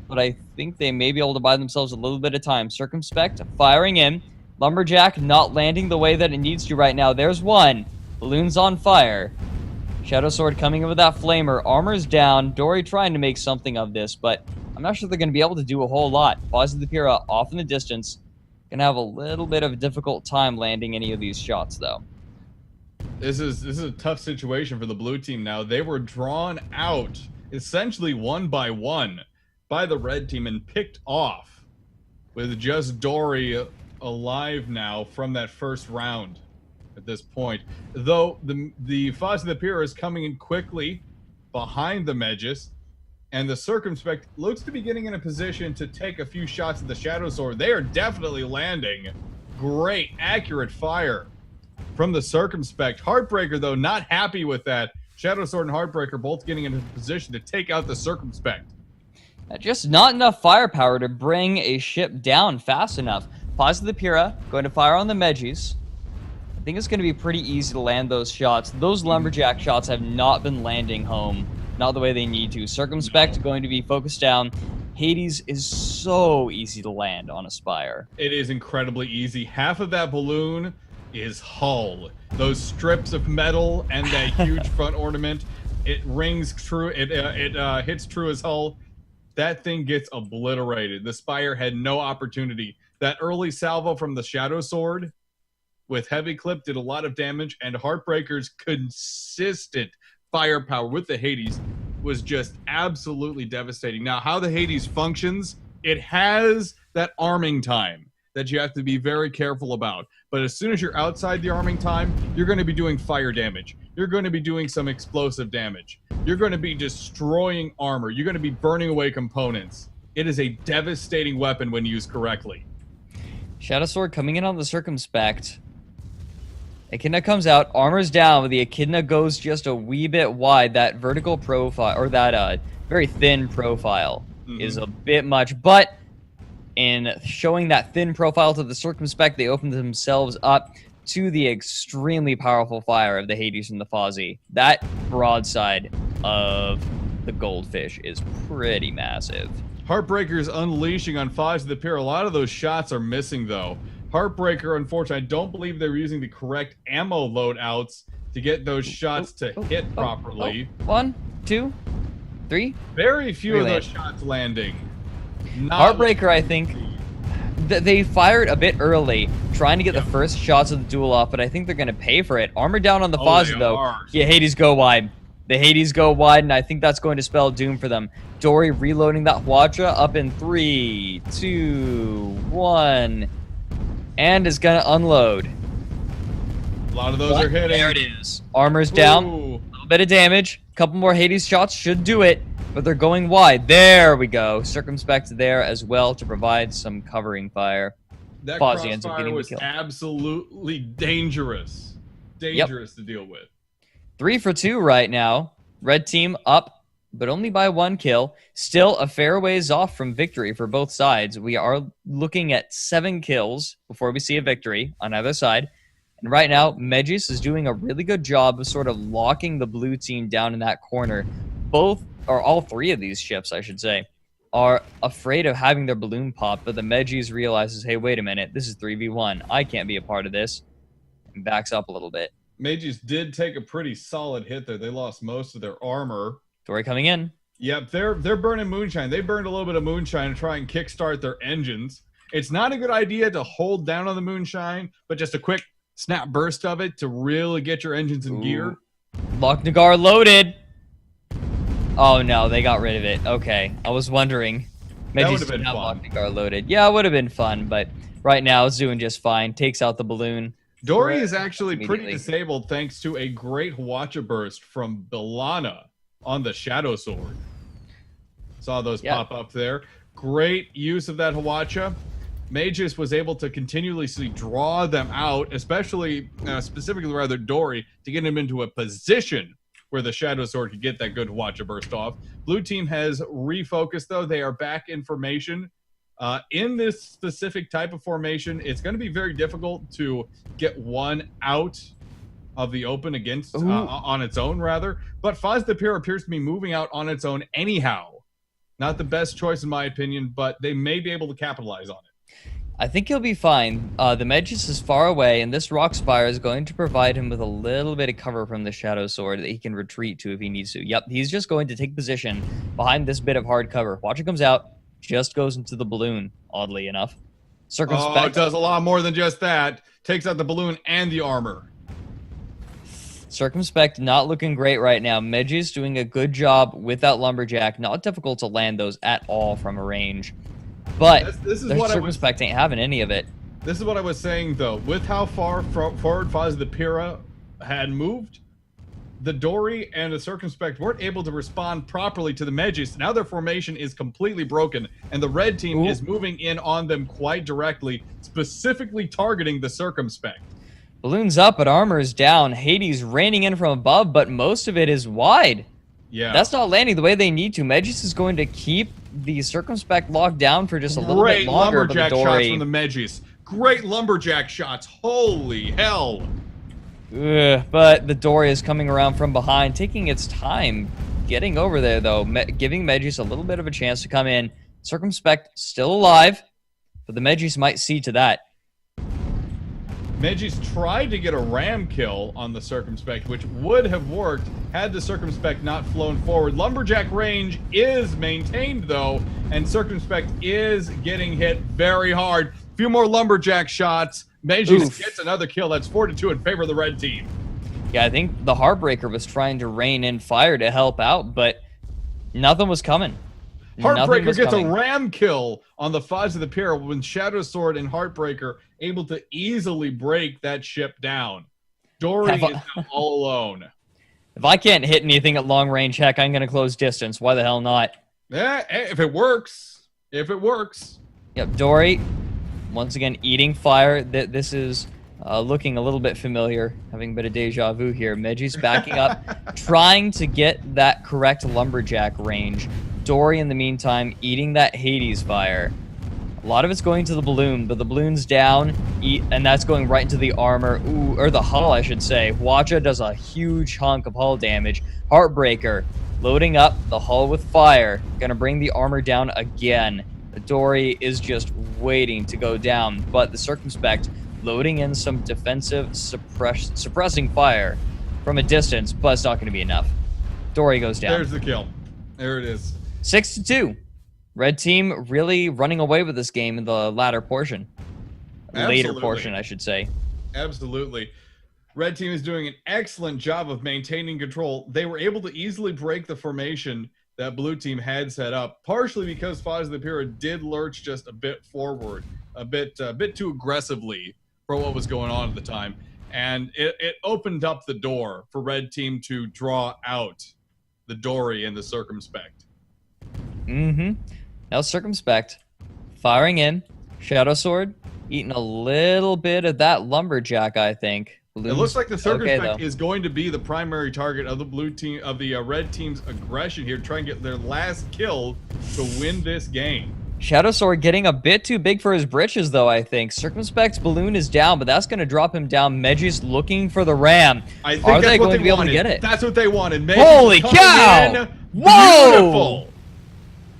But I think they may be able to buy themselves a little bit of time. Circumspect firing in. Lumberjack not landing the way that it needs to right now. There's one. Balloon's on fire. Shadow Sword coming in with that flamer. Armor's down. Dory trying to make something of this, but I'm not sure they're going to be able to do a whole lot. Fozzie the Pura off in the distance. Going to have a little bit of a difficult time landing any of these shots, though. This is a tough situation for the blue team now. They were drawn out essentially 1 by 1 by the red team and picked off with just Dory alive now from that first round at this point. Though the Fozzie the Pura is coming in quickly behind the Magus, and the Circumspect looks to be getting in a position to take a few shots at the Shadow Sword. They are definitely landing. Great, accurate fire from the Circumspect. Heartbreaker, though, not happy with that. Shadow Sword and Heartbreaker both getting into a position to take out the Circumspect. Just not enough firepower to bring a ship down fast enough. Fozzie the Pura going to fire on the Magus. I think it's going to be pretty easy to land those shots. Those Lumberjack shots have not been landing home. Not the way they need to. Circumspect going to be focused down. Hades is so easy to land on a Spire. It is incredibly easy. Half of that balloon is hull. Those strips of metal and that huge front ornament, it rings true. It hits true as hull. That thing gets obliterated. The Spire had no opportunity. That early salvo from the Shadow Sword with heavy clip did a lot of damage, and Heartbreaker's consistent firepower with the Hades was just absolutely devastating. Now, how the Hades functions, it has that arming time that you have to be very careful about. But as soon as you're outside the arming time, you're going to be doing fire damage. You're going to be doing some explosive damage. You're going to be destroying armor. You're going to be burning away components. It is a devastating weapon when used correctly. Shadow Sword coming in on the Circumspect. Echidna comes out, armor's down, but the Echidna goes just a wee bit wide. That vertical profile, or that very thin profile, is a bit much. But in showing that thin profile to the Circumspect, they open themselves up to the extremely powerful fire of the Hades and the Fozzie. That broadside of the Goldfish is pretty massive. Heartbreaker's unleashing on Fozzie the Pura. A lot of those shots are missing, though. Heartbreaker, unfortunately, I don't believe they were using the correct ammo loadouts to get those shots to hit properly. 1, 2, 3. Very few of those shots landing. Heartbreaker, I think, they fired a bit early, trying to get the first shots of the duel off, but I think they're going to pay for it. Armor down on the Fozzie, though. Yeah, Hades go wide. The Hades go wide, and I think that's going to spell doom for them. Dory reloading that Hwacha up in 3, 2, 1. And is going to unload. A lot of those are hitting. There it is. Armor's down. A little bit of damage. A couple more Hades shots should do it. But they're going wide. There we go. Circumspect there as well to provide some covering fire. That crossfire was absolutely dangerous. Dangerous to deal with. 3 for 2 right now. Red team up, but only by 1 kill. Still a fair ways off from victory for both sides. We are looking at 7 kills before we see a victory on either side. And right now, Magus is doing a really good job of sort of locking the blue team down in that corner. Both, or all 3 of these ships, I should say, are afraid of having their balloon pop, but the Magus realizes, hey, wait a minute, this is 3v1. I can't be a part of this. And backs up a little bit. Magus did take a pretty solid hit there. They lost most of their armor. Dory coming in. Yep, they're burning moonshine. They burned a little bit of moonshine to try and kickstart their engines. It's not a good idea to hold down on the moonshine, but just a quick snap burst of it to really get your engines in gear. Loch Nagar loaded. Oh no, they got rid of it. Okay, I was wondering. That would have been fun. Loch Nagar loaded. Yeah, it would have been fun, but right now it's doing just fine. Takes out the balloon. Dory is actually pretty disabled thanks to a great Hwacha burst from B'Elanna on the Shadow Sword. Saw those pop up there. Great use of that Hwacha. Magus was able to continuously draw them out, especially, specifically rather Dory, to get him into a position where the Shadow Sword could get that good Hwacha burst off. Blue team has refocused, though. They are back in formation. In this specific type of formation, it's going to be very difficult to get one out of the open against on its own, rather. But Faz the Pyr appears to be moving out on its own anyhow. Not the best choice, in my opinion, but they may be able to capitalize on it. I think he'll be fine. The Medjus is far away, and this Rock Spire is going to provide him with a little bit of cover from the Shadow Sword that he can retreat to if he needs to. Yep, he's just going to take position behind this bit of hard cover. Watch it comes out, just goes into the balloon, oddly enough. Circumspect. Oh, it does a lot more than just that. Takes out the balloon and the armor. Circumspect not looking great right now. Medjus doing a good job with that Lumberjack. Not difficult to land those at all from a range. But this is their what Circumspect ain't having any of it. This is what I was saying, though. With how far forward Faz the Pyr had moved, the Dory and the Circumspect weren't able to respond properly to the Medjus. Now their formation is completely broken, and the red team is moving in on them quite directly, specifically targeting the Circumspect. Balloon's up, but armor is down. Hades raining in from above, but most of it is wide. Yeah. That's not landing the way they need to. Medjus is going to keep the Circumspect locked down for just a little bit longer. Great lumberjack shots from the Medjus. Great lumberjack shots. Holy hell. But the Dory is coming around from behind, taking its time getting over there, though, giving Medjus a little bit of a chance to come in. Circumspect still alive, but the Medjus might see to that. Medjus tried to get a ram kill on the Circumspect, which would have worked had the Circumspect not flown forward. Lumberjack range is maintained, though, and Circumspect is getting hit very hard. A few more Lumberjack shots. Medjus gets another kill. That's 4-2 in favor of the red team. Yeah, I think the Heartbreaker was trying to rain in fire to help out, but nothing was coming. Heartbreaker gets a ram kill on the Faz of the Pyr when Shadow Sword and Heartbreaker able to easily break that ship down. Dory is now all alone. If I can't hit anything at long range, heck, I'm going to close distance. Why the hell not? Yeah, if it works. If it works. Yep, Dory, once again, eating fire. This is looking a little bit familiar, having a bit of deja vu here. Medjus backing up, trying to get that correct Lumberjack range. Dory, in the meantime, eating that Hades fire. A lot of it's going to the balloon, but the balloon's down, and that's going right into the armor, or the hull, I should say. Hwacha does a huge hunk of hull damage. Heartbreaker loading up the hull with fire, gonna bring the armor down again. The Dory is just waiting to go down, but the Circumspect loading in some defensive suppressing fire from a distance, but it's not going to be enough. Dory goes down. There's the kill. There it is. 6-2. Red team really running away with this game in the latter portion. Later portion, I should say. Absolutely. Red team is doing an excellent job of maintaining control. They were able to easily break the formation that blue team had set up, partially because Faz the Pyr did lurch just a bit forward, a bit too aggressively for what was going on at the time. And it opened up the door for red team to draw out the Dory and the Circumspect. Now Circumspect firing in. Shadow Sword eating a little bit of that Lumberjack, I think. It looks like the Circumspect is going to be the primary target of the blue team, of the red team's aggression here, trying to get their last kill to win this game. Shadow Sword getting a bit too big for his britches, though, I think. Circumspect's balloon is down, but that's going to drop him down. Medjus looking for the ram. I think Are that's they what going they to be able wanted. to get it? That's what they wanted. Medjus Holy cow! Whoa! Beautiful.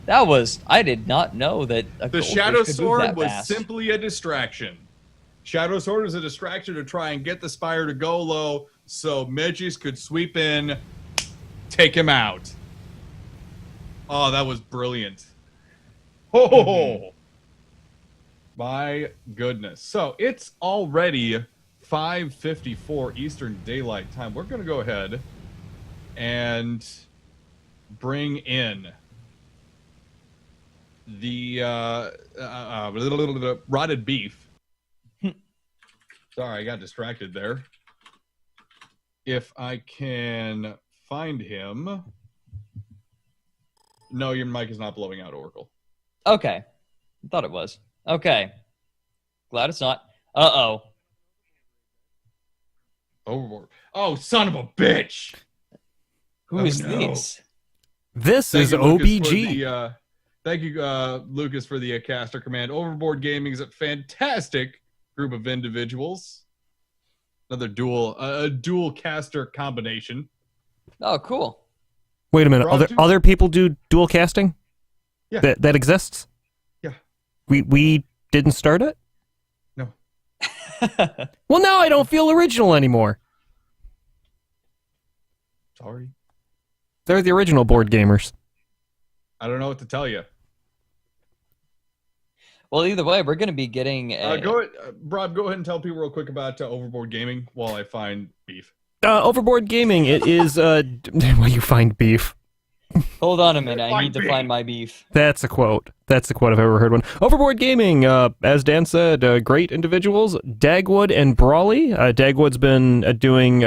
That was... I did not know that the Shadow Sword was simply a distraction. Shadow Sword was a distraction to try and get the Spire to go low so Medjus could sweep in, take him out. Oh, that was brilliant. Oh, my goodness. So it's already 5:54 Eastern Daylight Time. We're going to go ahead and bring in the rotted beef. Sorry, I got distracted there. If I can find him. No, your mic is not blowing out, Oracle. Okay. I thought it was. Okay. Glad it's not. Uh-oh. Overboard. Oh, son of a bitch! Who Oh, is no. this? This Thank is you, Lucas, for OBG. the, thank you, Lucas, for the caster command. Overboard Gaming is a fantastic group of individuals. Another dual caster combination. Oh, cool. Wait a minute. Rob, too? Other people do dual casting? Yeah. That exists? Yeah. We didn't start it? No. Well, now I don't feel original anymore. Sorry. They're the original board gamers. I don't know what to tell you. Well, either way, we're going to be getting a... Rob, go ahead and tell people real quick about Overboard Gaming while I find beef. Overboard Gaming, it is, well, you find beef. Hold on a minute. I Find need to beef. find my beef. That's a quote. That's a quote if I've ever heard one. Overboard Gaming, as Dan said, great individuals. Dagwood and Brawley. Dagwood's been doing,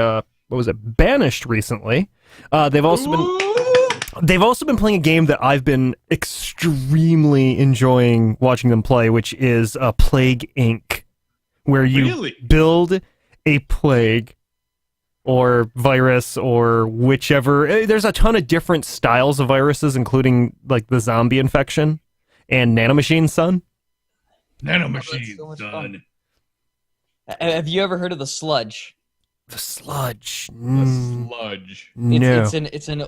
Banished recently. They've also been playing a game that I've been extremely enjoying watching them play, which is Plague Inc., where you Really? build a plague or virus or whichever. There's a ton of different styles of viruses, including like the zombie infection and Nanomachine Sun. Nanomachine, so much son. Have you ever heard of the Sludge? The sludge. The sludge. No. It's an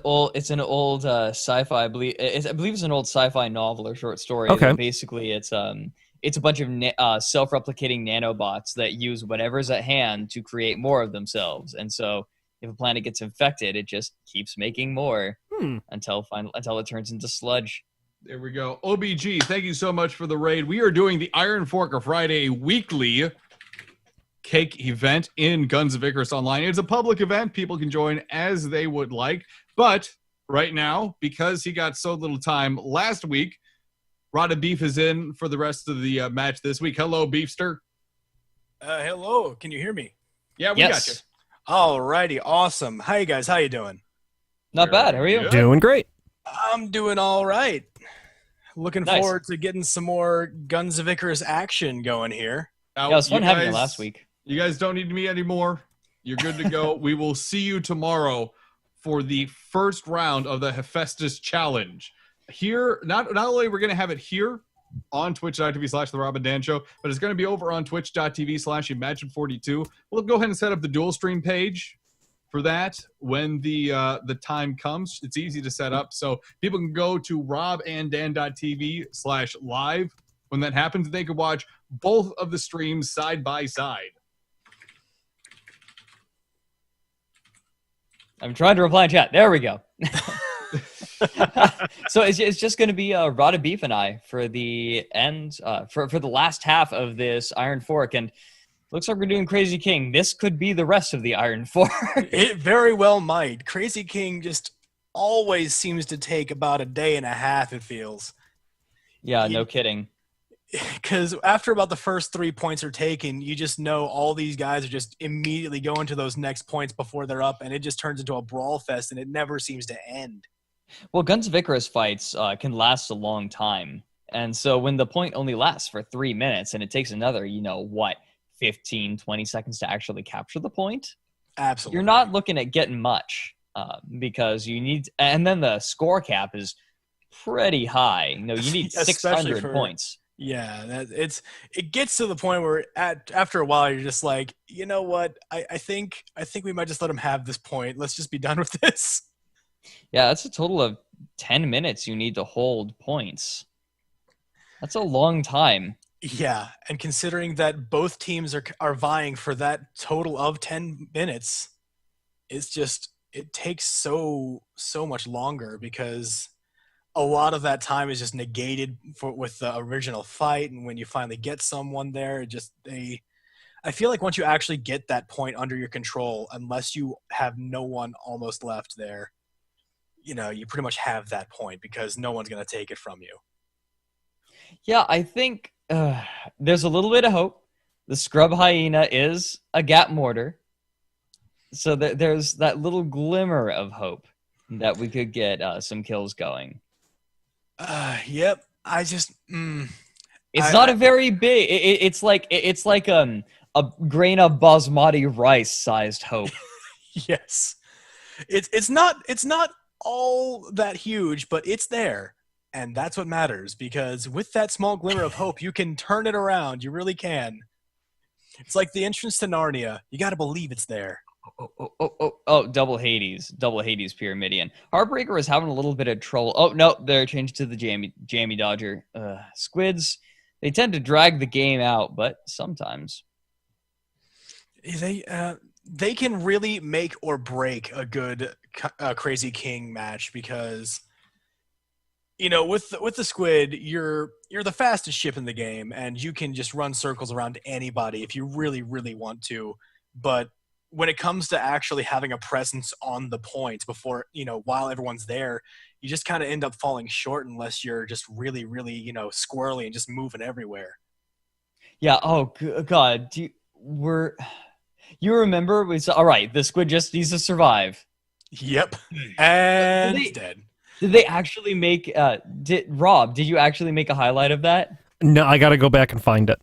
old sci-fi. I believe it's an old sci-fi novel or short story. Okay. That basically, it's a bunch of self-replicating nanobots that use whatever's at hand to create more of themselves. And so, if a planet gets infected, it just keeps making more until it turns into sludge. There we go. OBG, thank you so much for the raid. We are doing the Iron Fork of Friday weekly cake event in Guns of Icarus Online. It's a public event. People can join as they would like. But right now, because he got so little time last week, Rada Beef is in for the rest of the match this week. Hello, Beefster. Hello. Can you hear me? Yeah, we got you. Alrighty. Awesome. Hi, you guys. How you doing? Not bad. How are you? Good. Doing great. I'm doing all right. Looking Nice. forward to getting some more Guns of Icarus action going here. Now, Yeah, it was fun you having you guys- last week. You guys don't need me anymore. You're good to go. We will see you tomorrow for the first round of the Hephaestus Challenge. Here, not only we're going to have it here on twitch.tv/The Rob and Dan Show, but it's going to be over on twitch.tv/Imagine42. We'll go ahead and set up the dual stream page for that when the time comes. It's easy to set up, so people can go to robanddan.tv/live. When that happens, they can watch both of the streams side by side. I'm trying to reply in chat. There we go. So it's just going to be Rada Beef and I for the end, for the last half of this Iron Fork, and looks like we're doing Crazy King. This could be the rest of the Iron Fork. It very well might. Crazy King just always seems to take about a day and a half, it feels. Yeah, no kidding. Because after about the first 3 points are taken, you just know all these guys are just immediately going to those next points before they're up, and it just turns into a brawl fest, and it never seems to end. Well, Guns of Icarus fights can last a long time. And so when the point only lasts for 3 minutes and it takes another, 15, 20 seconds to actually capture the point, Absolutely. you're not looking at getting much because you need, and then the score cap is pretty high. You need Especially 600 for- points. Yeah, it gets to the point where after a while you're just like, you know what? I think we might just let him have this point. Let's just be done with this. Yeah, that's a total of 10 minutes you need to hold points. That's a long time. Yeah, and considering that both teams are vying for that total of 10 minutes, it takes so much longer because a lot of that time is just negated with the original fight, and when you finally get someone there, I feel like once you actually get that point under your control, unless you have no one almost left there, you pretty much have that point because no one's going to take it from you. Yeah, I think there's a little bit of hope. The Scrub Hyena is a gap mortar. So there's that little glimmer of hope that we could get some kills going. Yep. I just It's I, not I a very big. It's like a grain of basmati rice sized hope. yes, it's not all that huge, but it's there, and that's what matters. Because with that small glimmer of hope, you can turn it around. You really can. It's like the entrance to Narnia. You got to believe it's there. Oh, double Hades Pyramidion. Heartbreaker is having a little bit of trouble. Oh no, they're changed to the Jamie Dodger. Squids, they tend to drag the game out, but sometimes. They can really make or break a good Crazy King match because with the squid you're the fastest ship in the game and you can just run circles around anybody if you really really want to, but when it comes to actually having a presence on the point before while everyone's there, you just kind of end up falling short unless you're just really really squirrely and just moving everywhere. Yeah. Oh God. You remember? All right. The squid just needs to survive. Yep. And Did it's they, dead. did they actually make? Did you actually make a highlight of that? No, I got to go back and find it.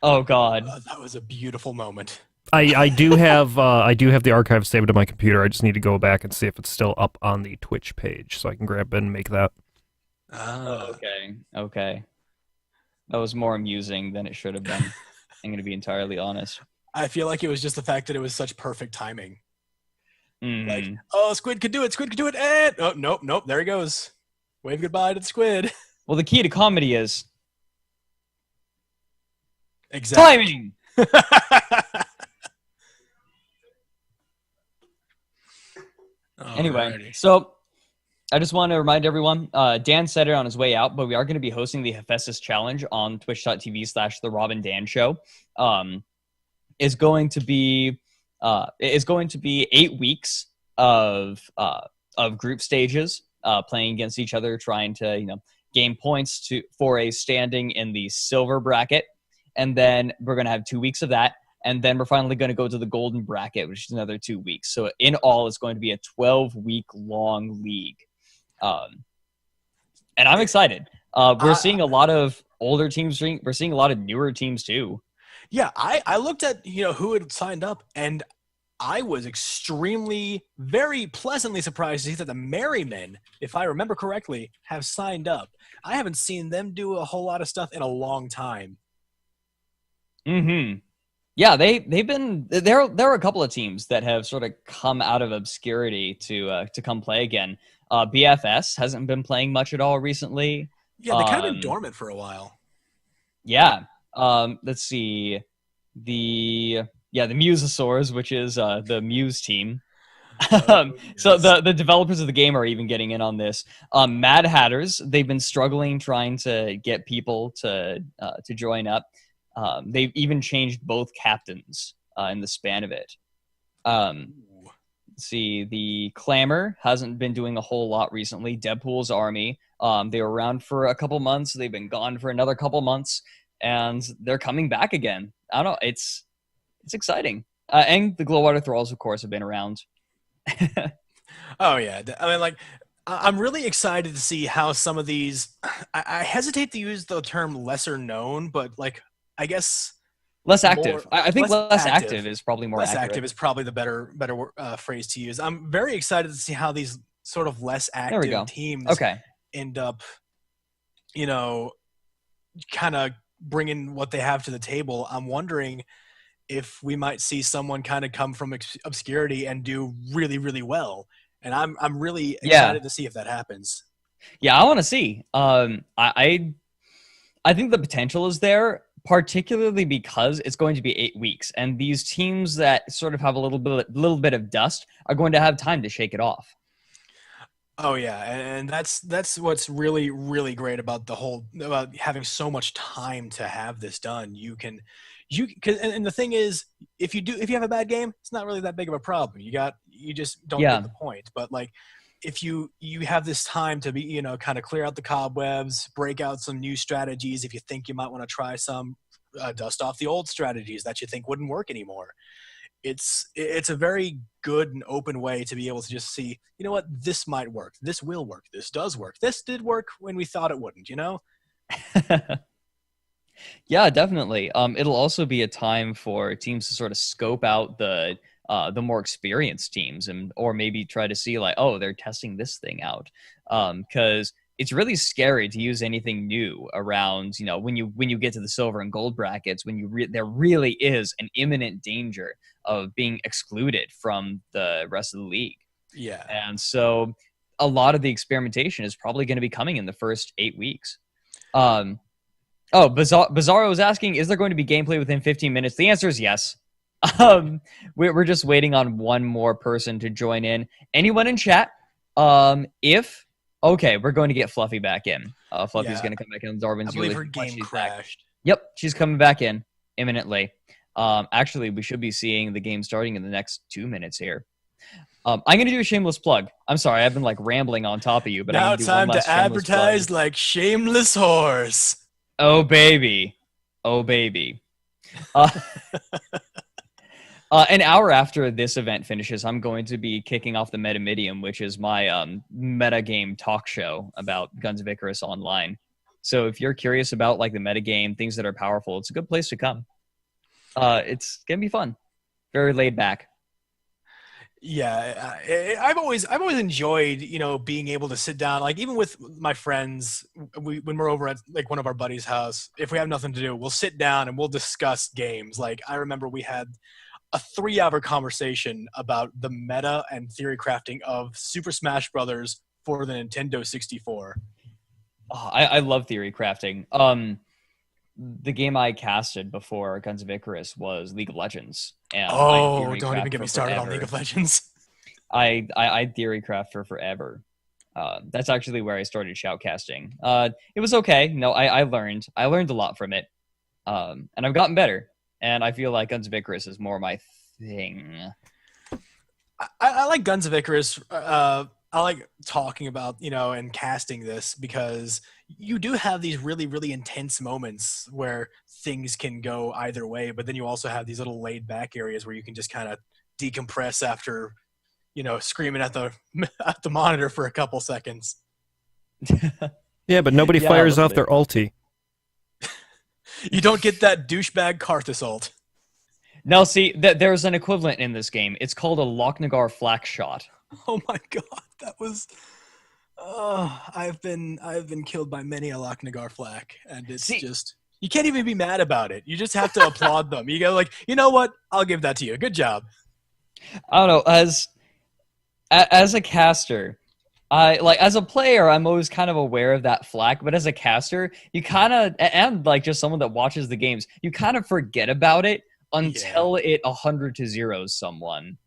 Oh God. That was a beautiful moment. I do have the archive saved on my computer. I just need to go back and see if it's still up on the Twitch page, so I can grab it and make that. Okay. That was more amusing than it should have been. I'm going to be entirely honest. I feel like it was just the fact that it was such perfect timing. Mhm. Like, oh, Squid could do it. Squid could do it. And oh, nope. There he goes. Wave goodbye to the Squid. Well, the key to comedy is Exactly. timing. Anyway, Alrighty. so I just want to remind everyone, Dan said it on his way out, but we are going to be hosting the Hephaestus Challenge on twitch.tv/The Rob and Dan Show. Is going to be 8 weeks of group stages, playing against each other, trying to gain points for a standing in the silver bracket, and then we're going to have 2 weeks of that. And then we're finally going to go to the golden bracket, which is another 2 weeks. So in all, it's going to be a 12-week long league. And I'm excited. We're seeing a lot of older teams. We're seeing a lot of newer teams too. Yeah, I looked at who had signed up, and I was very pleasantly surprised to see that the Merrymen, if I remember correctly, have signed up. I haven't seen them do a whole lot of stuff in a long time. Mm-hmm. Yeah, they've been there. There are a couple of teams that have sort of come out of obscurity to come play again. BFS hasn't been playing much at all recently. Yeah, they kind of been dormant for a while. Yeah. Let's see. The Musosaurs, which is the Muse team. So the developers of the game are even getting in on this. Mad Hatters, they've been struggling trying to get people to join up. They've even changed both captains in the span of it. Let's see, the Clamor hasn't been doing a whole lot recently. Deadpool's Army, they were around for a couple months. They've been gone for another couple months, and they're coming back again. I don't know. It's exciting. And the Glowwater Thralls, of course, have been around. Oh yeah, I mean, like, I'm really excited to see how some of these. I hesitate to use the term lesser known, but like, I guess Less active. I think less active active is probably more less accurate. active is probably the better phrase to use. I'm very excited to see how these sort of less There we go. active teams Okay. end up, kind of bringing what they have to the table. I'm wondering if we might see someone kind of come from obscurity and do really, really well. And I'm really excited to see if that happens. Yeah, I want to see. I think the potential is there, particularly because it's going to be 8 weeks, and these teams that sort of have a little bit of dust are going to have time to shake it off. Oh yeah, and that's what's really, really great about about having so much time to have this done. And the thing is, if you have a bad game, it's not really that big of a problem. You just don't get the point. But like, if you have this time to be, kind of clear out the cobwebs, break out some new strategies. If you think you might want to try some, dust off the old strategies that you think wouldn't work anymore. it's a very good and open way to be able to just see, you know what, this might work, this will work, this does work, this did work when we thought it wouldn't, you know. Yeah, definitely. It'll also be a time for teams to sort of scope out the more experienced teams, and or maybe try to see like, oh, they're testing this thing out, because it's really scary to use anything new around, when you get to the silver and gold brackets, when there really is an imminent danger of being excluded from the rest of the league. Yeah. And so a lot of the experimentation is probably going to be coming in the first 8 weeks. Bizarro is asking, is there going to be gameplay within 15 minutes? The answer is yes. We're just waiting on one more person to join in. Anyone in chat? Okay, we're going to get Fluffy back in. Fluffy's going to come back in. Darwin's I believe her game crashed. Yep, she's coming back in imminently. Actually, we should be seeing the game starting in the next 2 minutes here. I'm going to do a shameless plug. I'm sorry, I've been like rambling on top of you, but now it's time to advertise like shameless horse. Oh baby. An hour after this event finishes, I'm going to be kicking off the Metamidium, which is my metagame talk show about Guns of Icarus Online. So if you're curious about like the metagame, things that are powerful, it's a good place to come. It's gonna be fun, very laid back. Yeah, I've always enjoyed, being able to sit down, like even with my friends, when we're over at like one of our buddies' house, if we have nothing to do, we'll sit down and we'll discuss games. Like I remember we had a 3-hour conversation about the meta and theory crafting of Super Smash Brothers for the Nintendo 64. Oh, I love theory crafting. The game I casted before Guns of Icarus was League of Legends. And don't even get me started on League of Legends. I theory craft for forever. That's actually where I started shoutcasting. It was okay. No, I learned a lot from it. And I've gotten better. And I feel like Guns of Icarus is more my thing. I like Guns of Icarus. I like talking about, and casting this because you do have these really, really intense moments where things can go either way, but then you also have these little laid back areas where you can just kind of decompress after, screaming at the monitor for a couple seconds. Yeah, but nobody fires off their ulti. You don't get that douchebag Karthus ult. No, see, there's an equivalent in this game. It's called a Lochnagar flak shot. Oh my god, that was. I've been killed by many a Lochnagar flak, and it's just you can't even be mad about it. You just have to applaud them. You go like, you know what? I'll give that to you. Good job. I don't know. As a caster, as a player, I'm always kind of aware of that flak, but as a caster, you kind of, and like just someone that watches the games, you kind of forget about it until it 100-0 someone.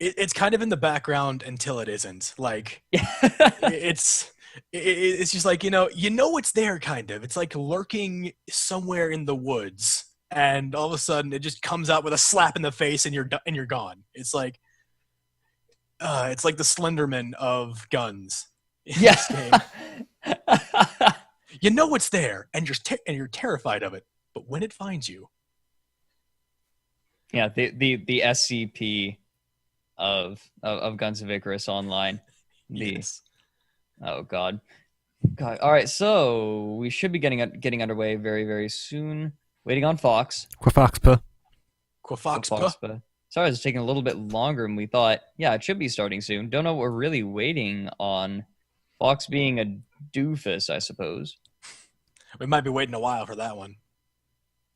It's kind of in the background until it isn't. Like, it's just like, you know it's there, kind of. It's like lurking somewhere in the woods, and all of a sudden it just comes out with a slap in the face, and you're gone. It's like the Slenderman of guns in this game. You know it's there, and you're terrified of it. But when it finds you, yeah, the SCP of Guns of Icarus Online. Yes. Oh God. All right, so we should be getting underway very, very soon. Waiting on Fox. Quafoxpa. Sorry, it's taking a little bit longer than we thought. Yeah, it should be starting soon. Don't know what we're really waiting on. Fox being a doofus, I suppose. We might be waiting a while for that one.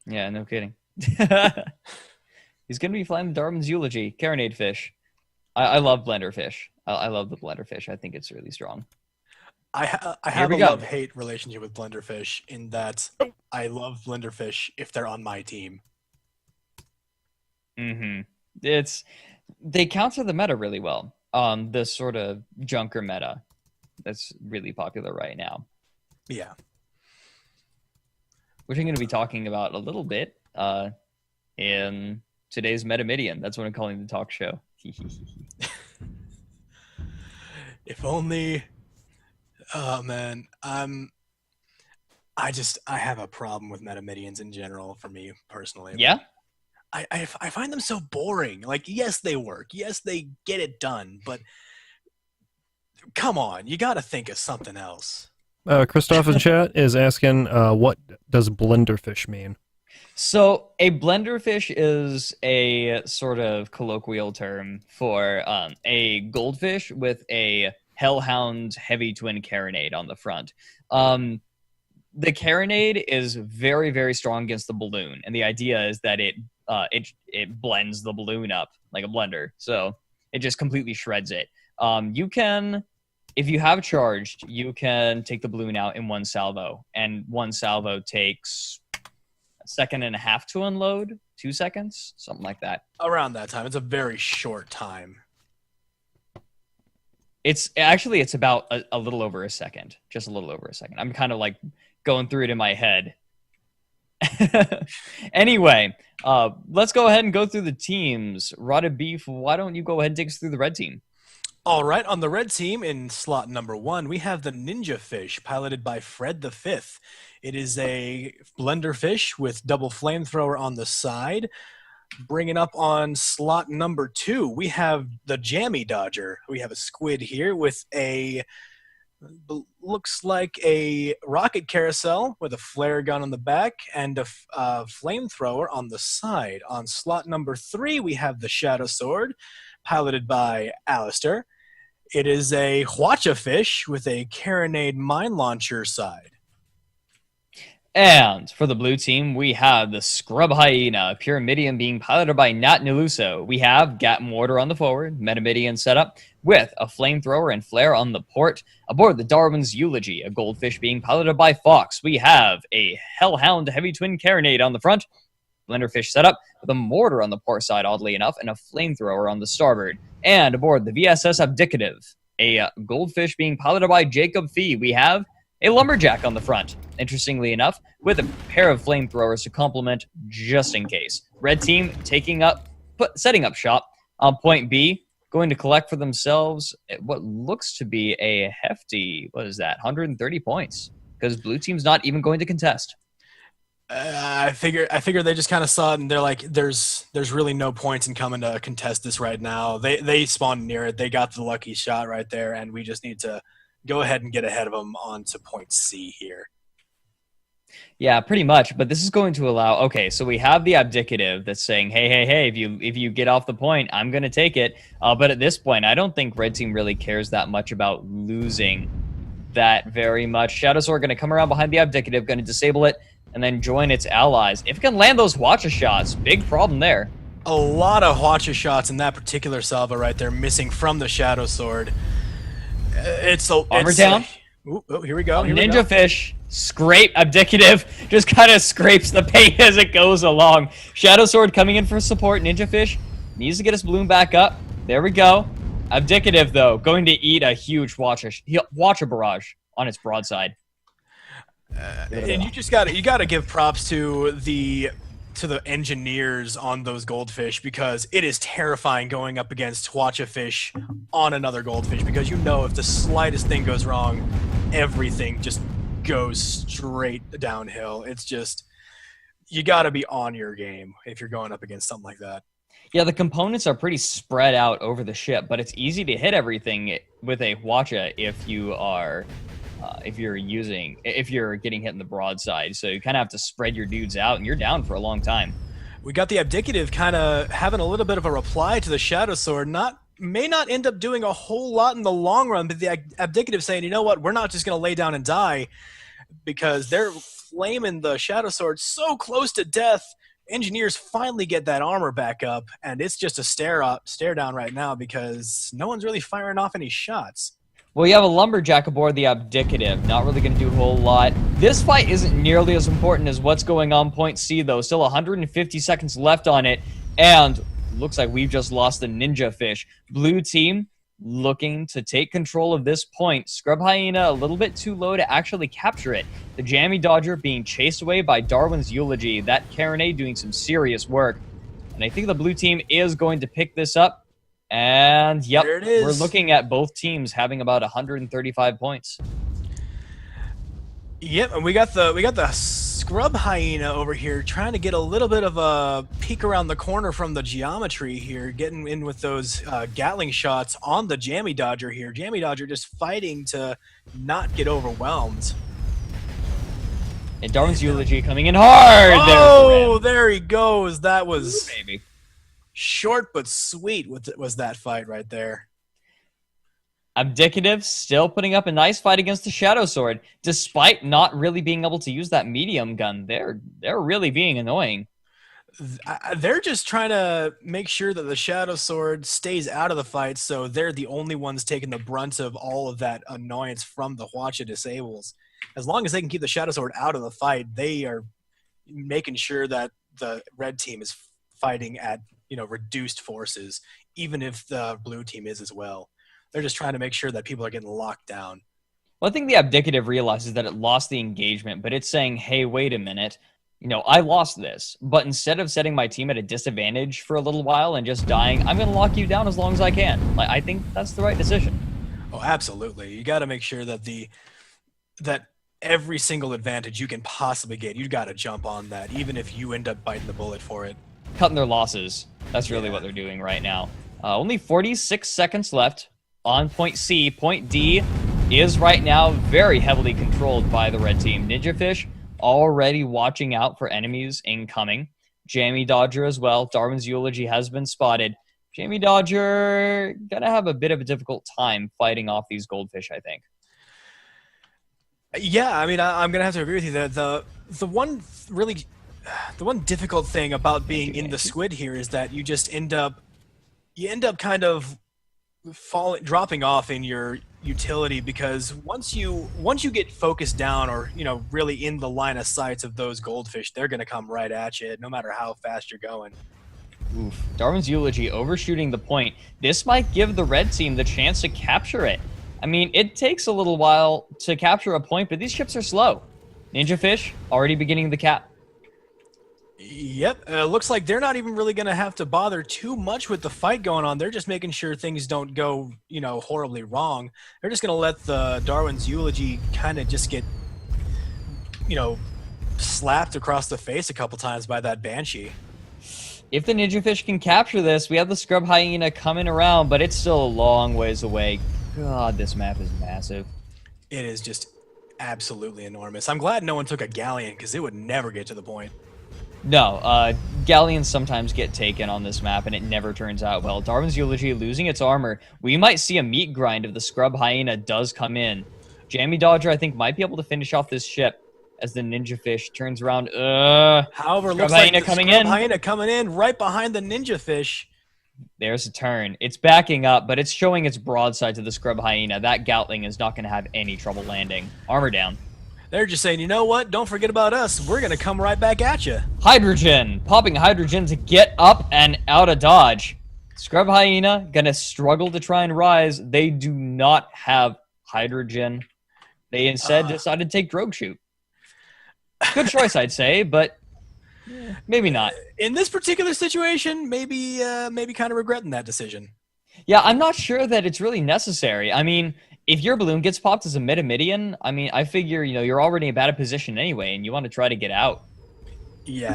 Yeah, no kidding. He's going to be flying Darwin's eulogy. Carronade fish. I love blender fish. I love the blender fish. I think it's really strong. I have a love-hate relationship with blenderfish in that I love blenderfish if they're on my team. Mm-hmm. They counter the meta really well. The sort of junker meta that's really popular right now. Yeah. Which I'm going to be talking about a little bit in today's Metamidian. That's what I'm calling the talk show. If only. Oh man, I have a problem with Metamidians in general. For me personally, yeah. I find them so boring. Like, yes, they work. Yes, they get it done. But come on, you got to think of something else. Christoph in chat is asking, what does blenderfish mean? So a blenderfish is a sort of colloquial term for a goldfish with a hellhound heavy twin carronade on the front. The carronade is very, very strong against the balloon, and the idea is that it blends the balloon up like a blender, so it just completely shreds it. You can, if you have charged, you can take the balloon out in one salvo, and one salvo takes a second and a half to unload, 2 seconds, something like that. Around that time. It's a very short time. It's about a little over a second, just a little over a second. I'm kind of like going through it in my head. Anyway, let's go ahead and go through the teams. Rotted Beef, why don't you go ahead and take us through the red team? All right, on the red team in slot number 1, we have the Ninja Fish, piloted by Fred the Fifth. It is a blender fish with double flamethrower on the side. Bringing up on slot number 2, we have the Jammy Dodger. We have a squid here with a, looks like a rocket carousel with a flare gun on the back and a flamethrower on the side. On slot number 3, we have the Shadow Sword, piloted by Alistair. It is a Hwacha fish with a carronade mine launcher side. And for the blue team, we have the Scrub Hyena, Pyramidion being piloted by Nat Niluso. We have Gat Mortar on the forward, Metamidian setup, with a flamethrower and flare on the port. Aboard the Darwin's Eulogy, a goldfish being piloted by Fox. We have a Hellhound heavy twin carronade on the front, blenderfish setup with a mortar on the port side, oddly enough, and a flamethrower on the starboard. And aboard the VSS Abdicative, a goldfish being piloted by Jacob Fee, we have a lumberjack on the front, interestingly enough, with a pair of flamethrowers to complement just in case. Red team setting up shop on point B, going to collect for themselves what looks to be a hefty, 130 points, because blue team's not even going to contest. I figure they just kind of saw it and they're like, there's really no points in coming to contest this right now. They spawned near it. They got the lucky shot right there, and we just need to go ahead and get ahead of them onto point C here. Yeah, pretty much. But this is going to allow. Okay, so we have the abdicative that's saying, hey, if you get off the point, I'm going to take it. But at this point, I don't think red team really cares that much about losing that very much. Shadow Sword going to come around behind the abdicative, going to disable it, and then join its allies. If it can land those Hwacha shots, big problem there. A lot of Hwacha shots in that particular salvo right there, missing from the Shadow Sword. Armor down. Here we go. Ninja Fish, scrape, abdicative, just kind of scrapes the paint as it goes along. Shadow Sword coming in for support. Ninja Fish needs to get his balloon back up. There we go. Abdicative, though, going to eat a huge Hwacha barrage on its broadside. And you gotta give props to the engineers on those goldfish, because it is terrifying going up against Hwacha fish on another goldfish, because you know if the slightest thing goes wrong, everything just goes straight downhill. It's just, you gotta be on your game if you're going up against something like that. Yeah, the components are pretty spread out over the ship, but it's easy to hit everything with a Hwacha if you're getting hit in the broadside. So you kind of have to spread your dudes out, and you're down for a long time. We got the abdicative kind of having a little bit of a reply to the Shadow Sword. May not end up doing a whole lot in the long run, but the abdicative saying, you know what, we're not just going to lay down and die, because they're flaming the Shadow Sword so close to death. Engineers finally get that armor back up, and it's just a stare down right now, because no one's really firing off any shots. Well, you have a lumberjack aboard the abdicative. Not really going to do a whole lot. This fight isn't nearly as important as what's going on point C, though. Still 150 seconds left on it, and looks like we've just lost the Ninja Fish. Blue team looking to take control of this point. Scrub Hyena a little bit too low to actually capture it. The Jammy Dodger being chased away by Darwin's Eulogy. That carronade doing some serious work. And I think the blue team is going to pick this up. And yep, there it is. We're looking at both teams having about 135 points. Yep, and we got the Scrub Hyena over here trying to get a little bit of a peek around the corner from the geometry here, getting in with those Gatling shots on the Jammy Dodger here. Jammy Dodger just fighting to not get overwhelmed. And Darwin's Eulogy coming in hard. Oh, there he goes. That was Baby. short but sweet was that fight right there. Abdicative still putting up a nice fight against the Shadow Sword, despite not really being able to use that medium gun. They're really being annoying. They're just trying to make sure that the Shadow Sword stays out of the fight, so they're the only ones taking the brunt of all of that annoyance from the Hwacha Disables. As long as they can keep the Shadow Sword out of the fight, they are making sure that the red team is fighting at reduced forces, even if the blue team is as well. They're just trying to make sure that people are getting locked down. Well, I think the Abdicative realizes that it lost the engagement, but it's saying, hey, wait a minute. I lost this, but instead of setting my team at a disadvantage for a little while and just dying, I'm going to lock you down as long as I can. I think that's the right decision. Oh, absolutely. You got to make sure that that every single advantage you can possibly get, you got to jump on that, even if you end up biting the bullet for it. Cutting their losses. That's really what they're doing right now. Only 46 seconds left on point C. Point D is right now very heavily controlled by the red team. Ninja Fish already watching out for enemies incoming. Jammy Dodger as well. Darwin's Eulogy has been spotted. Jammy Dodger gonna have a bit of a difficult time fighting off these goldfish, I think. Yeah, I mean, I'm gonna have to agree with you that the one difficult thing about being in the squid here is that you just end up kind of dropping off in your utility, because once you get focused down or really in the line of sights of those goldfish, they're gonna come right at you no matter how fast you're going. Oof. Darwin's Eulogy overshooting the point. This might give the red team the chance to capture it. I mean, it takes a little while to capture a point, but these ships are slow. Ninja Fish already beginning the cap. Yep, looks like they're not even really going to have to bother too much with the fight going on. They're just making sure things don't go, horribly wrong. They're just going to let the Darwin's Eulogy kind of just get, slapped across the face a couple times by that Banshee. If the Ninja Fish can capture this, we have the Scrub Hyena coming around, but it's still a long ways away. God, this map is massive. It is just absolutely enormous. I'm glad no one took a Galleon, because it would never get to the point. No, Galleons sometimes get taken on this map, and it never turns out well. Darwin's Eulogy losing its armor. We might see a meat grind if the Scrub Hyena does come in. Jammy Dodger, I think, might be able to finish off this ship as the Ninja Fish turns around. However, Scrub looks Hyena like the coming Scrub in. Hyena coming in right behind the Ninja Fish. There's a turn. It's backing up, but it's showing its broadside to the Scrub Hyena. That Gatling is not going to have any trouble landing. Armor down. They're just saying, you know what? Don't forget about us. We're going to come right back at you. Hydrogen. Popping hydrogen to get up and out of dodge. Scrub Hyena going to struggle to try and rise. They do not have hydrogen. They instead decided to take Drogue Shoot. Good choice, I'd say, but maybe not. In this particular situation, maybe kind of regretting that decision. Yeah, I'm not sure that it's really necessary. I mean, if your balloon gets popped as a Metamidian, I mean, I figure, you're already in a bad position anyway, and you want to try to get out. Yeah,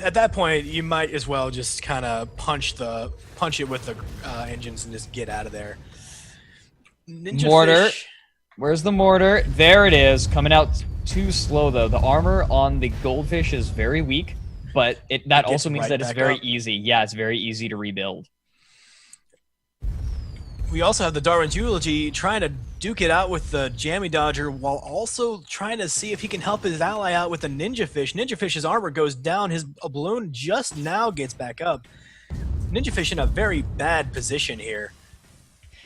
at that point, you might as well just kind of punch it with the engines and just get out of there. Ninja Mortar. Fish. Where's the mortar? There it is. Coming out too slow, though. The armor on the goldfish is very weak, but that also means right that it's back very up. easy. Yeah, it's very easy to rebuild. We also have the Darwin's Eulogy trying to duke it out with the Jammy Dodger while also trying to see if he can help his ally out with the Ninja Fish. Ninja Fish's armor goes down. His balloon just now gets back up. Ninja Fish in a very bad position here.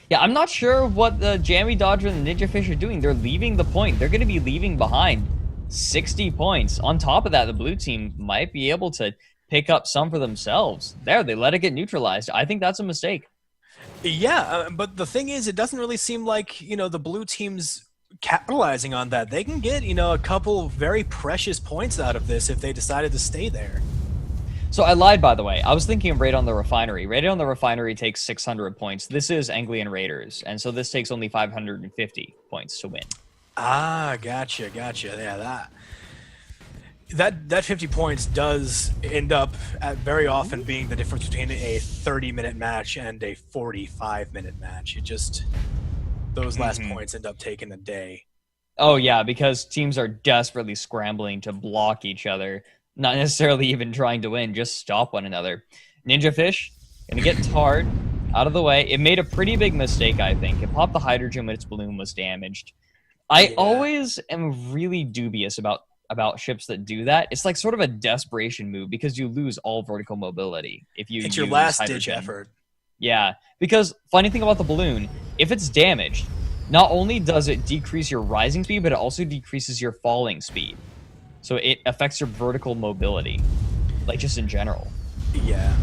Yeah, I'm not sure what the Jammy Dodger and the Ninja Fish are doing. They're leaving the point. They're going to be leaving behind 60 points. On top of that, the blue team might be able to pick up some for themselves. There, they let it get neutralized. I think that's a mistake. Yeah, but the thing is, it doesn't really seem like, the blue team's capitalizing on that. They can get, a couple very precious points out of this if they decided to stay there. So I lied, by the way. I was thinking of Raid on the Refinery. Raid on the Refinery takes 600 points. This is Anglian Raiders, and so this takes only 550 points to win. Ah, gotcha. Yeah, That 50 points does end up very often being the difference between a 30-minute match and a 45-minute match. It just those last points end up taking a day. Oh yeah, because teams are desperately scrambling to block each other, not necessarily even trying to win, just stop one another. Ninja Fish gonna get tarred out of the way. It made a pretty big mistake, I think. It popped the hydrogen when its balloon was damaged. I always am really dubious about ships that do that. It's like sort of a desperation move because you lose all vertical mobility if you It's use your last ditch hydrogen. effort. Yeah, because funny thing about the balloon, if it's damaged, not only does it decrease your rising speed, but it also decreases your falling speed. So it affects your vertical mobility, like just in general. Yeah.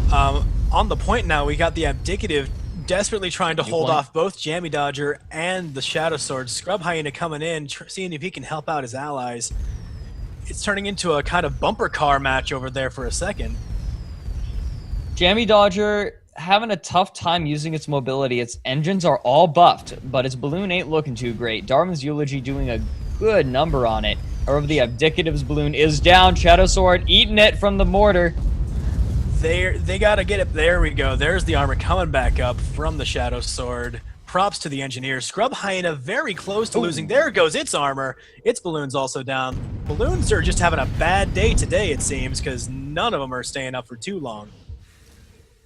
On the point now, we got the Abdicative desperately trying to hold off both Jammy Dodger and the Shadow Sword. Scrub Hyena coming in, seeing if he can help out his allies. It's turning into a kind of bumper car match over there for a second. Jammy Dodger having a tough time using its mobility. Its engines are all buffed, but its balloon ain't looking too great. Darwin's Eulogy doing a good number on it. However, the Abdicative's balloon is down. Shadow Sword eating it from the mortar. They gotta get it. There we go. There's the armor coming back up from the Shadow Sword. Props to the engineer. Scrub Hyena very close to losing. There goes its armor. Its balloon's also down. Balloons are just having a bad day today, it seems, because none of them are staying up for too long.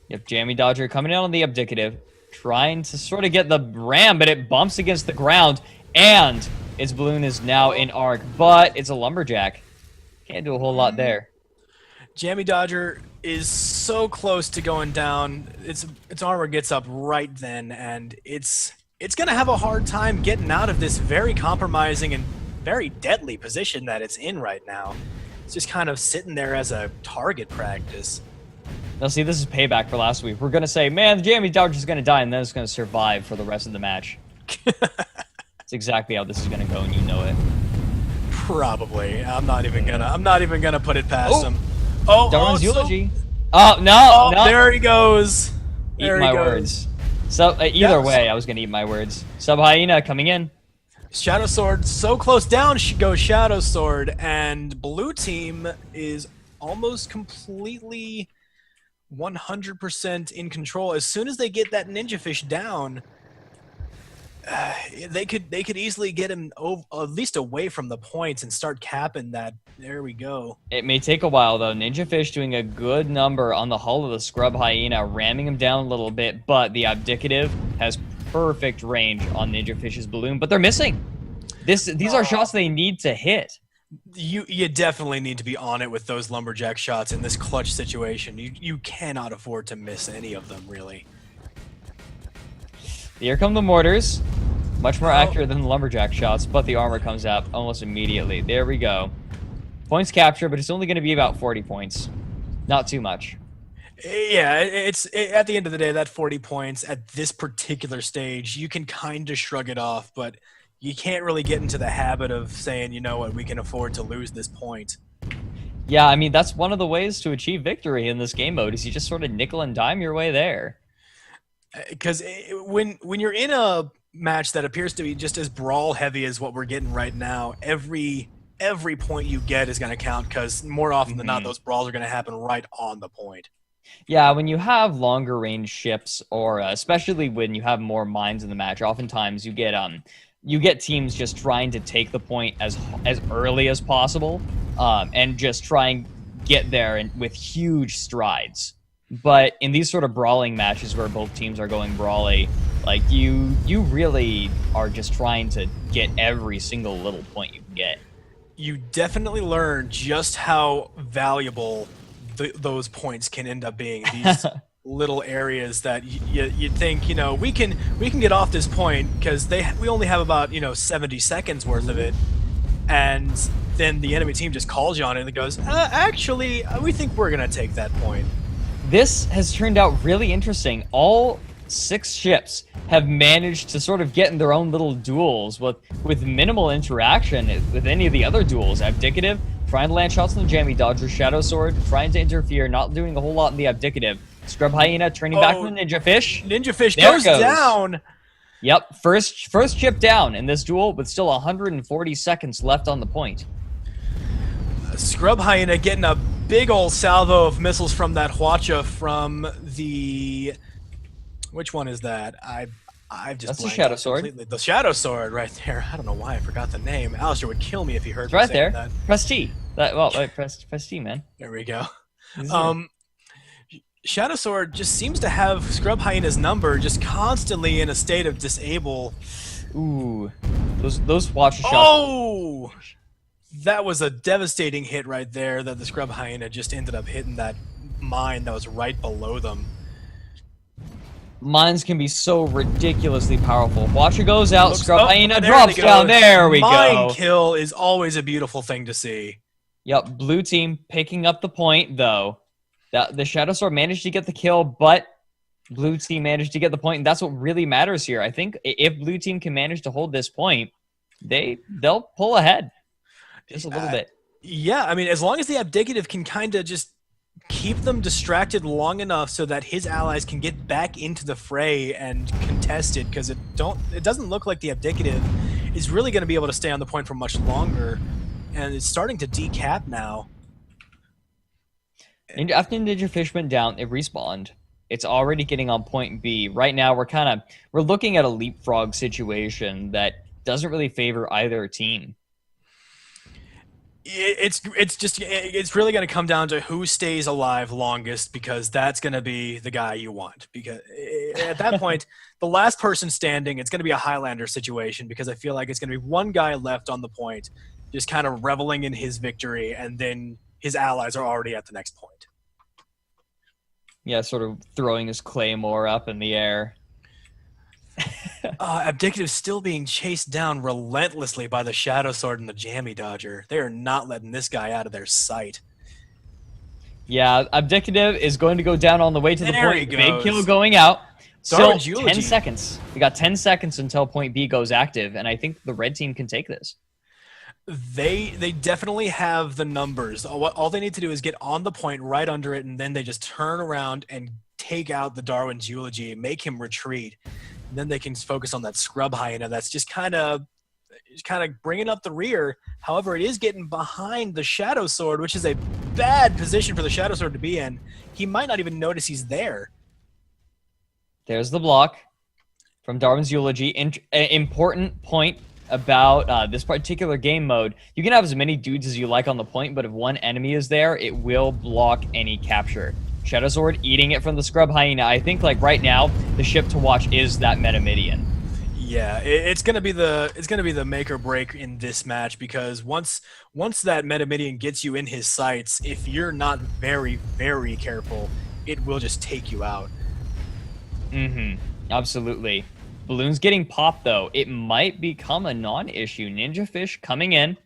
Yep, Jammy Dodger coming in on the Abdicative, trying to sort of get the ram, but it bumps against the ground, and its balloon is now in arc, but it's a lumberjack. Can't do a whole lot there. Jammy Dodger is so close to going down. Its armor gets up right then, and it's gonna have a hard time getting out of this very compromising and very deadly position that it's in right now. It's just kind of sitting there as a target practice. Now, see, this is payback for last week. We're gonna say, man, the Jammy Dodger's gonna die, and then it's gonna survive for the rest of the match. It's exactly how this is gonna go, and you know it. Probably. I'm not even gonna put it past him. Oh, Darwin's so- Eulogy. Oh no! Oh, no. there he goes. Eat There he my goes. words. So either way, I was gonna eat my words. Sub Hyena coming in. Shadow Sword so close down goes Shadow Sword, and blue team is almost completely 100% in control. As soon as they get that Ninja Fish down, they could easily get him at least away from the points and start capping that. There we go. It may take a while though. Ninja Fish doing a good number on the hull of the Scrub Hyena, ramming him down a little bit, but the Abdicative has perfect range on Ninja Fish's balloon, but they're missing. These are shots they need to hit. You definitely need to be on it with those lumberjack shots in this clutch situation. You cannot afford to miss any of them, really. Here come the mortars. Much more accurate than the lumberjack shots, but the armor comes out almost immediately. There we go. Points captured, but it's only going to be about 40 points. Not too much. Yeah, at the end of the day, that 40 points at this particular stage, you can kind of shrug it off, but you can't really get into the habit of saying, you know what, we can afford to lose this point. Yeah, I mean, that's one of the ways to achieve victory in this game mode, is you just sort of nickel and dime your way there. Because when you're in a match that appears to be just as brawl heavy as what we're getting right now, every point you get is going to count, because more often than not, those brawls are going to happen right on the point. Yeah, when you have longer range ships, or especially when you have more mines in the match, oftentimes you get teams just trying to take the point as early as possible, and just try and get there with huge strides. But in these sort of brawling matches where both teams are going brawly, like you really are just trying to get every single little point you can get. You definitely learn just how valuable those points can end up being. These little areas that you'd think, we can get off this point because we only have about 70 seconds worth of it, and then the enemy team just calls you on it and goes, actually, we think we're gonna take that point. This has turned out really interesting. All 6 ships have managed to sort of get in their own little duels with minimal interaction with any of the other duels. Abdicative trying to land shots on the Jammy Dodger, Shadow Sword trying to interfere, not doing a whole lot in the Abdicative. Scrub Hyena turning back from the Ninja Fish. Ninja Fish There goes it goes. down. Yep, first ship down in this duel with still 140 seconds left on the point. Scrub Hyena getting a big old salvo of missiles from that Hwacha from the... Which one is that? I've just That's the blanked Shadow out Sword. completely. The Shadow Sword right there. I don't know why I forgot the name. Alistair would kill me if he heard It's me right saying there. that. Press T. Press T, man. There we go. This is it. Shadow Sword just seems to have Scrub Hyena's number just constantly in a state of disable. Ooh, those Hwacha shots. Oh! That was a devastating hit right there that the Scrub Hyena just ended up hitting that mine that was right below them. Mines can be so ridiculously powerful. Hwacha goes out, Scrub Hyena there drops they down. go. There we Mine go. kill is always a beautiful thing to see. Yep, blue team picking up the point though. The Shadow Sword managed to get the kill, but blue team managed to get the point, and that's what really matters here. I think if blue team can manage to hold this point, they'll pull ahead just a little bit. Yeah, I mean, as long as the Abdicative can kind of just keep them distracted long enough so that his allies can get back into the fray and contest it, because it doesn't look like the Abdicative is really going to be able to stay on the point for much longer, and it's starting to decap now. After Ninja Fish went down, it respawned. It's already getting on point B. Right now, we're looking at a leapfrog situation that doesn't really favor either team. It's really going to come down to who stays alive longest, because that's going to be the guy you want. Because at that point, the last person standing, it's going to be a Highlander situation, because I feel like it's going to be one guy left on the point, just kind of reveling in his victory, and then his allies are already at the next point. Yeah, sort of throwing his claymore up in the air. Abdicative still being chased down relentlessly by the Shadow Sword and the Jammy Dodger. They are not letting this guy out of their sight. Yeah, Abdicative is going to go down on the way to the There he point. Big goes. kill going out. Still Darwin's 10 eulogy. seconds. We got 10 seconds until point B goes active, and I think the red team can take this. They definitely have the numbers. All they need to do is get on the point right under it, and then they just turn around and take out the Darwin's eulogy, make him retreat. And then they can focus on that Scrub Hyena that's just kind of bringing up the rear. However, it is getting behind the Shadow Sword, which is a bad position for the Shadow Sword to be in. He might not even notice he's there. There's the block from Darwin's eulogy. Important point about this particular game mode. You can have as many dudes as you like on the point, but if one enemy is there, it will block any capture. Shadow Sword eating it from the Scrub Hyena. I think like right now, the ship to watch is that Metamidian. Yeah, it's gonna be the make or break in this match, because once that Metamidian gets you in his sights, if you're not very, very careful, it will just take you out. Absolutely. Balloon's getting popped though. It might become a non-issue. Ninja Fish coming in.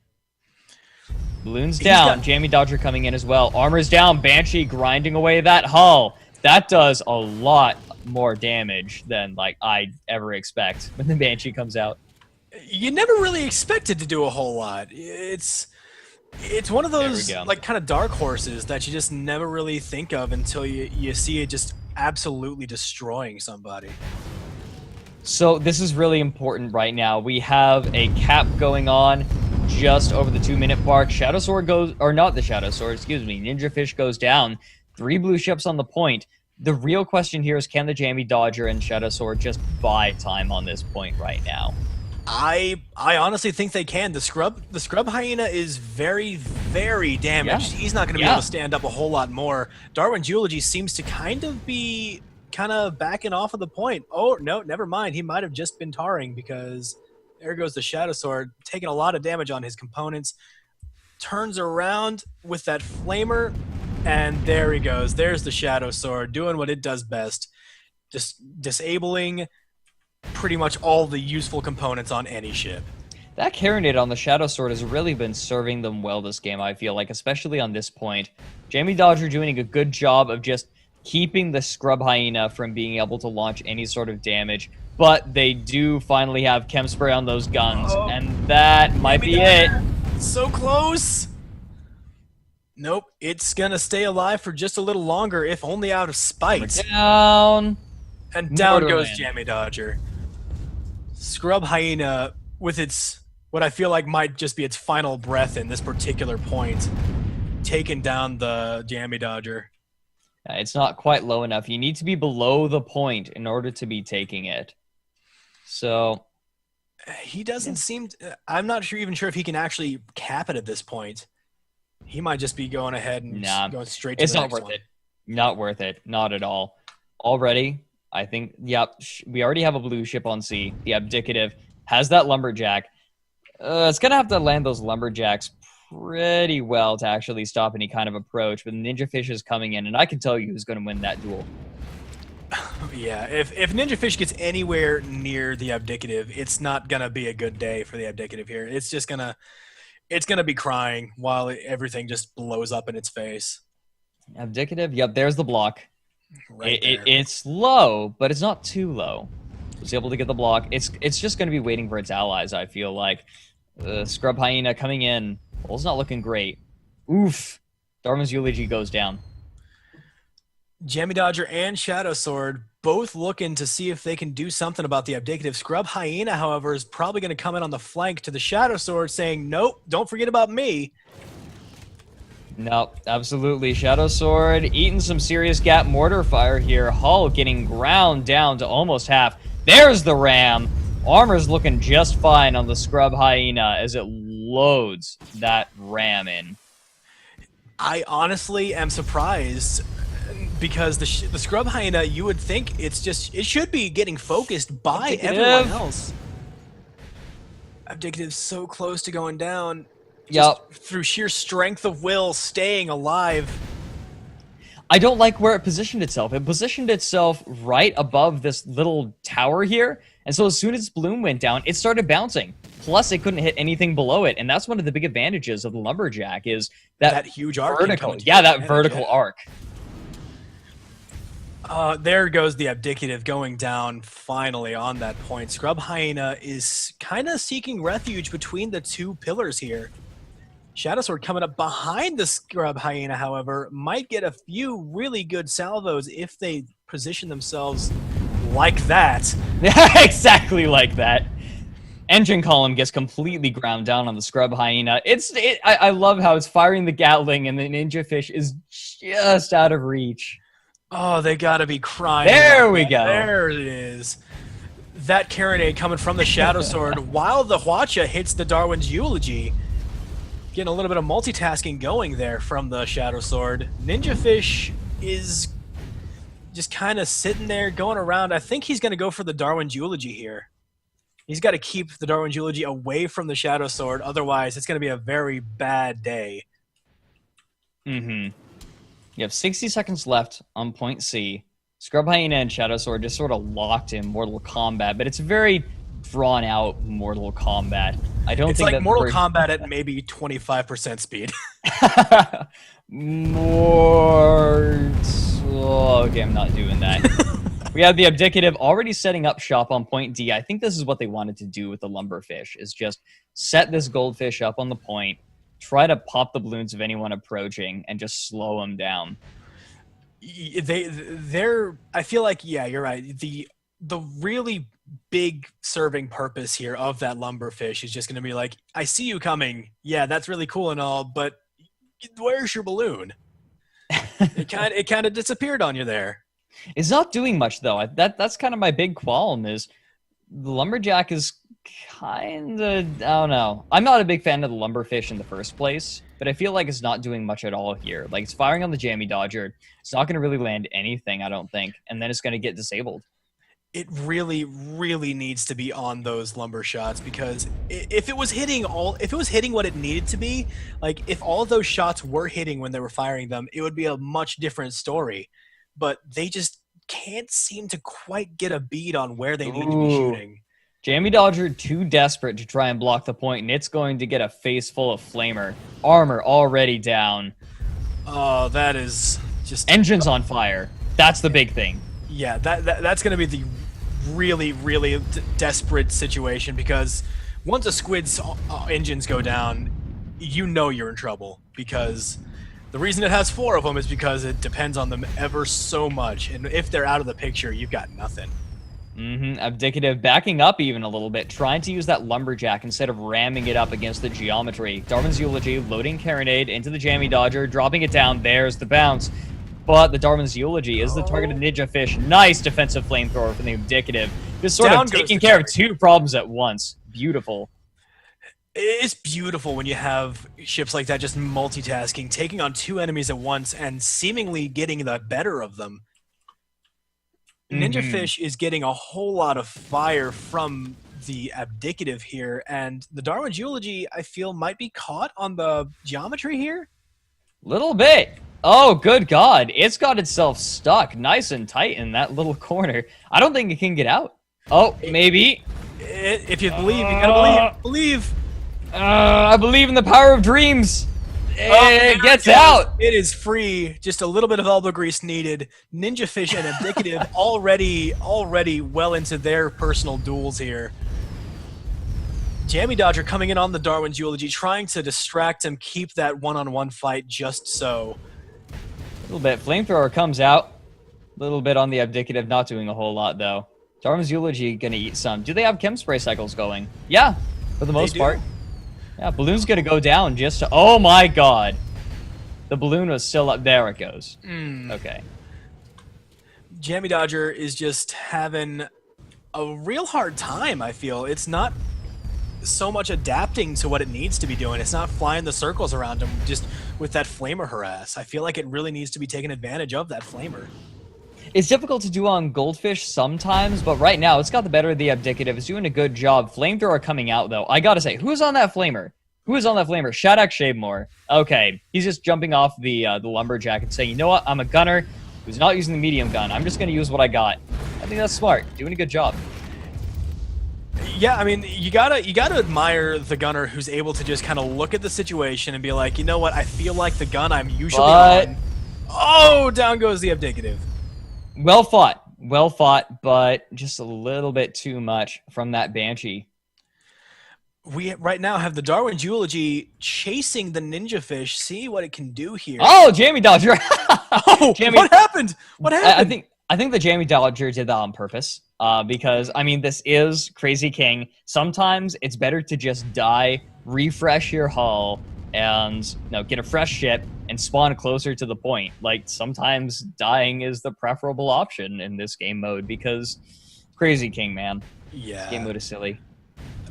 Balloon's down. Jammy Dodger coming in as well. Armor's down. Banshee grinding away that hull. That does a lot more damage than like I'd ever expect when the Banshee comes out. You never really expect it to do a whole lot. It's one of those like kind of dark horses that you just never really think of until you see it just absolutely destroying somebody. So this is really important right now. We have a cap going on just over the 2-minute mark. Shadow Sword goes, or not the Shadow Sword, excuse me. Ninja Fish goes down. 3 blue ships on the point. The real question here is, can the Jammy Dodger and Shadow Sword just buy time on this point right now? I honestly think they can. The Scrub Hyena is very, very damaged. Yeah. He's not going to be able to stand up a whole lot more. Darwin's eulogy seems to kind of backing off of the point. Oh, no, never mind. He might have just been tarring, because there goes the Shadow Sword, taking a lot of damage on his components. Turns around with that flamer, and there he goes. There's the Shadow Sword doing what it does best. Just disabling pretty much all the useful components on any ship. That carronade on the Shadow Sword has really been serving them well this game, I feel like, especially on this point. Jammy Dodger doing a good job of just keeping the Scrub Hyena from being able to launch any sort of damage, but they do finally have chem spray on those guns, and that might be it. So close! Nope, it's gonna stay alive for just a little longer, if only out of spite. Down. And down goes Borderland. Jammy Dodger. Scrub Hyena, with its what I feel like might just be its final breath in this particular point, taken down the Jammy Dodger. It's not quite low enough. You need to be below the point in order to be taking it. So He doesn't seem. I'm not even sure if he can actually cap it at this point. He might just be going ahead and going straight to it's the not next worth one. it. Not worth it. Not at all. Already, I think, yep, we already have a blue ship on C. The Abdicative has that Lumberjack. It's going to have to land those Lumberjacks pretty well to actually stop any kind of approach, but Ninja Fish is coming in, and I can tell you who's going to win that duel. Yeah, if Ninja Fish gets anywhere near the Abdicative, it's not gonna be a good day for the Abdicative here. It's just gonna be crying while everything just blows up in its face. Abdicative, yep, there's the block. Right there. It's low, but it's not too low. It's able to get the block. It's just going to be waiting for its allies, I feel like. Scrub Hyena coming in. Well, it's not looking great. Oof. Darwin's Eulogy goes down. Jammy Dodger and Shadow Sword both looking to see if they can do something about the Abdicative. Scrub Hyena, however, is probably going to come in on the flank to the Shadow Sword saying, nope, don't forget about me. No, absolutely. Shadow Sword eating some serious gap mortar fire here. Hull getting ground down to almost half. There's the ram. Armor's looking just fine on the Scrub Hyena as it loads that ram in. I honestly am surprised because the Scrub Hyena, you would think it should be getting focused by everyone else. Abdicative's so close to going down. Yep. Through sheer strength of will, staying alive. I don't like where it positioned itself. It positioned itself right above this little tower here, and so as soon as its bloom went down, it started bouncing. Plus, it couldn't hit anything below it, and that's one of the big advantages of the Lumberjack is that huge arc. Vertical, yeah, that vertical arc. There goes the Abdicative going down finally on that point. Scrub Hyena is kind of seeking refuge between the two pillars here. Shadow Sword coming up behind the Scrub Hyena, however, might get a few really good salvos if they position themselves like that. Exactly like that. Engine column gets completely ground down on the Scrub Hyena. I love how it's firing the Gatling and the Ninja Fish is just out of reach. Oh, they gotta be crying. There we go. There it is. That Carronade coming from the Shadow Sword while the Hwacha hits the Darwin's Eulogy. Getting a little bit of multitasking going there from the Shadow Sword. Ninja Fish is just kind of sitting there going around. I think he's going to go for the Darwin's Eulogy here. He's got to keep the Darwin's Eulogy away from the Shadow Sword. Otherwise, it's going to be a very bad day. Mm-hmm. You have 60 seconds left on point C. Scrub Hyena and Shadow Sword just sort of locked in Mortal Kombat, but it's very drawn out Mortal Kombat. I don't think it's like that Mortal Kombat at maybe 25% speed. Okay, I'm not doing that. We have the Abdicative already setting up shop on point D. I think this is what they wanted to do with the Lumberfish, is just set this Goldfish up on the point, try to pop the balloons of anyone approaching, and just slow them down. I feel like, yeah, you're right. The really big serving purpose here of that Lumberfish is just going to be like, I see you coming. Yeah, that's really cool and all, but where's your balloon? It kind of disappeared on you there. It's not doing much though. That's kind of my big qualm is the Lumberjack is kind of, I don't know. I'm not a big fan of the Lumberfish in the first place, but I feel like it's not doing much at all here. Like it's firing on the Jammy Dodger. It's not going to really land anything, I don't think, and then it's going to get disabled. It really, really needs to be on those lumber shots because if it was hitting what it needed to be, like if all of those shots were hitting when they were firing them, it would be a much different story. But they just can't seem to quite get a bead on where they need to be shooting. Jammy Dodger too desperate to try and block the point, and it's going to get a face full of flamer. Armor already down. Oh, that is just... Engines on fire. That's the big thing. Yeah, that's going to be the really, really desperate situation because once a squid's engines go down, you know you're in trouble because the reason it has 4 of them is because it depends on them ever so much. And if they're out of the picture, you've got nothing. Abdicative backing up even a little bit, trying to use that lumberjack instead of ramming it up against the geometry. Darwin's Eulogy loading Carronade into the Jammy Dodger, dropping it down. There's the bounce. But the Darwin's Eulogy is the targeted Ninja Fish. Nice defensive flamethrower from the Abdicative. Just sort of taking care of two problems at once. Beautiful. It's beautiful when you have ships like that just multitasking, taking on two enemies at once and seemingly getting the better of them. Ninja Fish is getting a whole lot of fire from the Abdicative here, and the Darwin's Eulogy, I feel, might be caught on the geometry here. Little bit. Oh, good God. It's got itself stuck nice and tight in that little corner. I don't think it can get out. Oh, maybe. If you believe, you gotta believe. I believe in the power of dreams. It gets out. It is free. Just a little bit of elbow grease needed. Ninja Fish and Abdicative already well into their personal duels here. Jammy Dodger coming in on the Darwin's Eulogy, trying to distract him, keep that one-on-one fight just so. A little bit. Flamethrower comes out. A little bit on the Abdicative, not doing a whole lot, though. Darwin's Eulogy gonna eat some. Do they have chem spray cycles going? Yeah, for the most part. Yeah, balloon's gonna go down just to... Oh my God. The balloon was still up. There it goes. Okay. Jammy Dodger is just having a real hard time, I feel. It's not so much adapting to what it needs to be doing. It's not flying the circles around him just with that flamer harass. I feel like it really needs to be taking advantage of that flamer. It's difficult to do on Goldfish sometimes, but right now it's got the better of the Abdicative. It's doing a good job. Flamethrower coming out, though. I gotta say, who's on that flamer? Who is on that flamer? Shadak Shavemore. Okay, he's just jumping off the lumberjack and saying, you know what? I'm a gunner who's not using the medium gun. I'm just gonna use what I got. I think that's smart. Doing a good job. Yeah, I mean, you gotta admire the gunner who's able to just kind of look at the situation and be like, you know what? I feel like the gun I'm usually on. Oh, down goes the Abdicative. Well fought, but just a little bit too much from that Banshee. We right now have the Darwin's Eulogy chasing the Ninja Fish. See what it can do here. Oh, Jammy Dodger! Oh, Jammy, what happened? What happened? I think the Jammy Dodger did that on purpose. Because I mean, this is Crazy King. Sometimes it's better to just die, refresh your hull, and get a fresh ship and spawn closer to the point. Like, sometimes dying is the preferable option in this game mode because Crazy King, man. Yeah. This game mode is silly.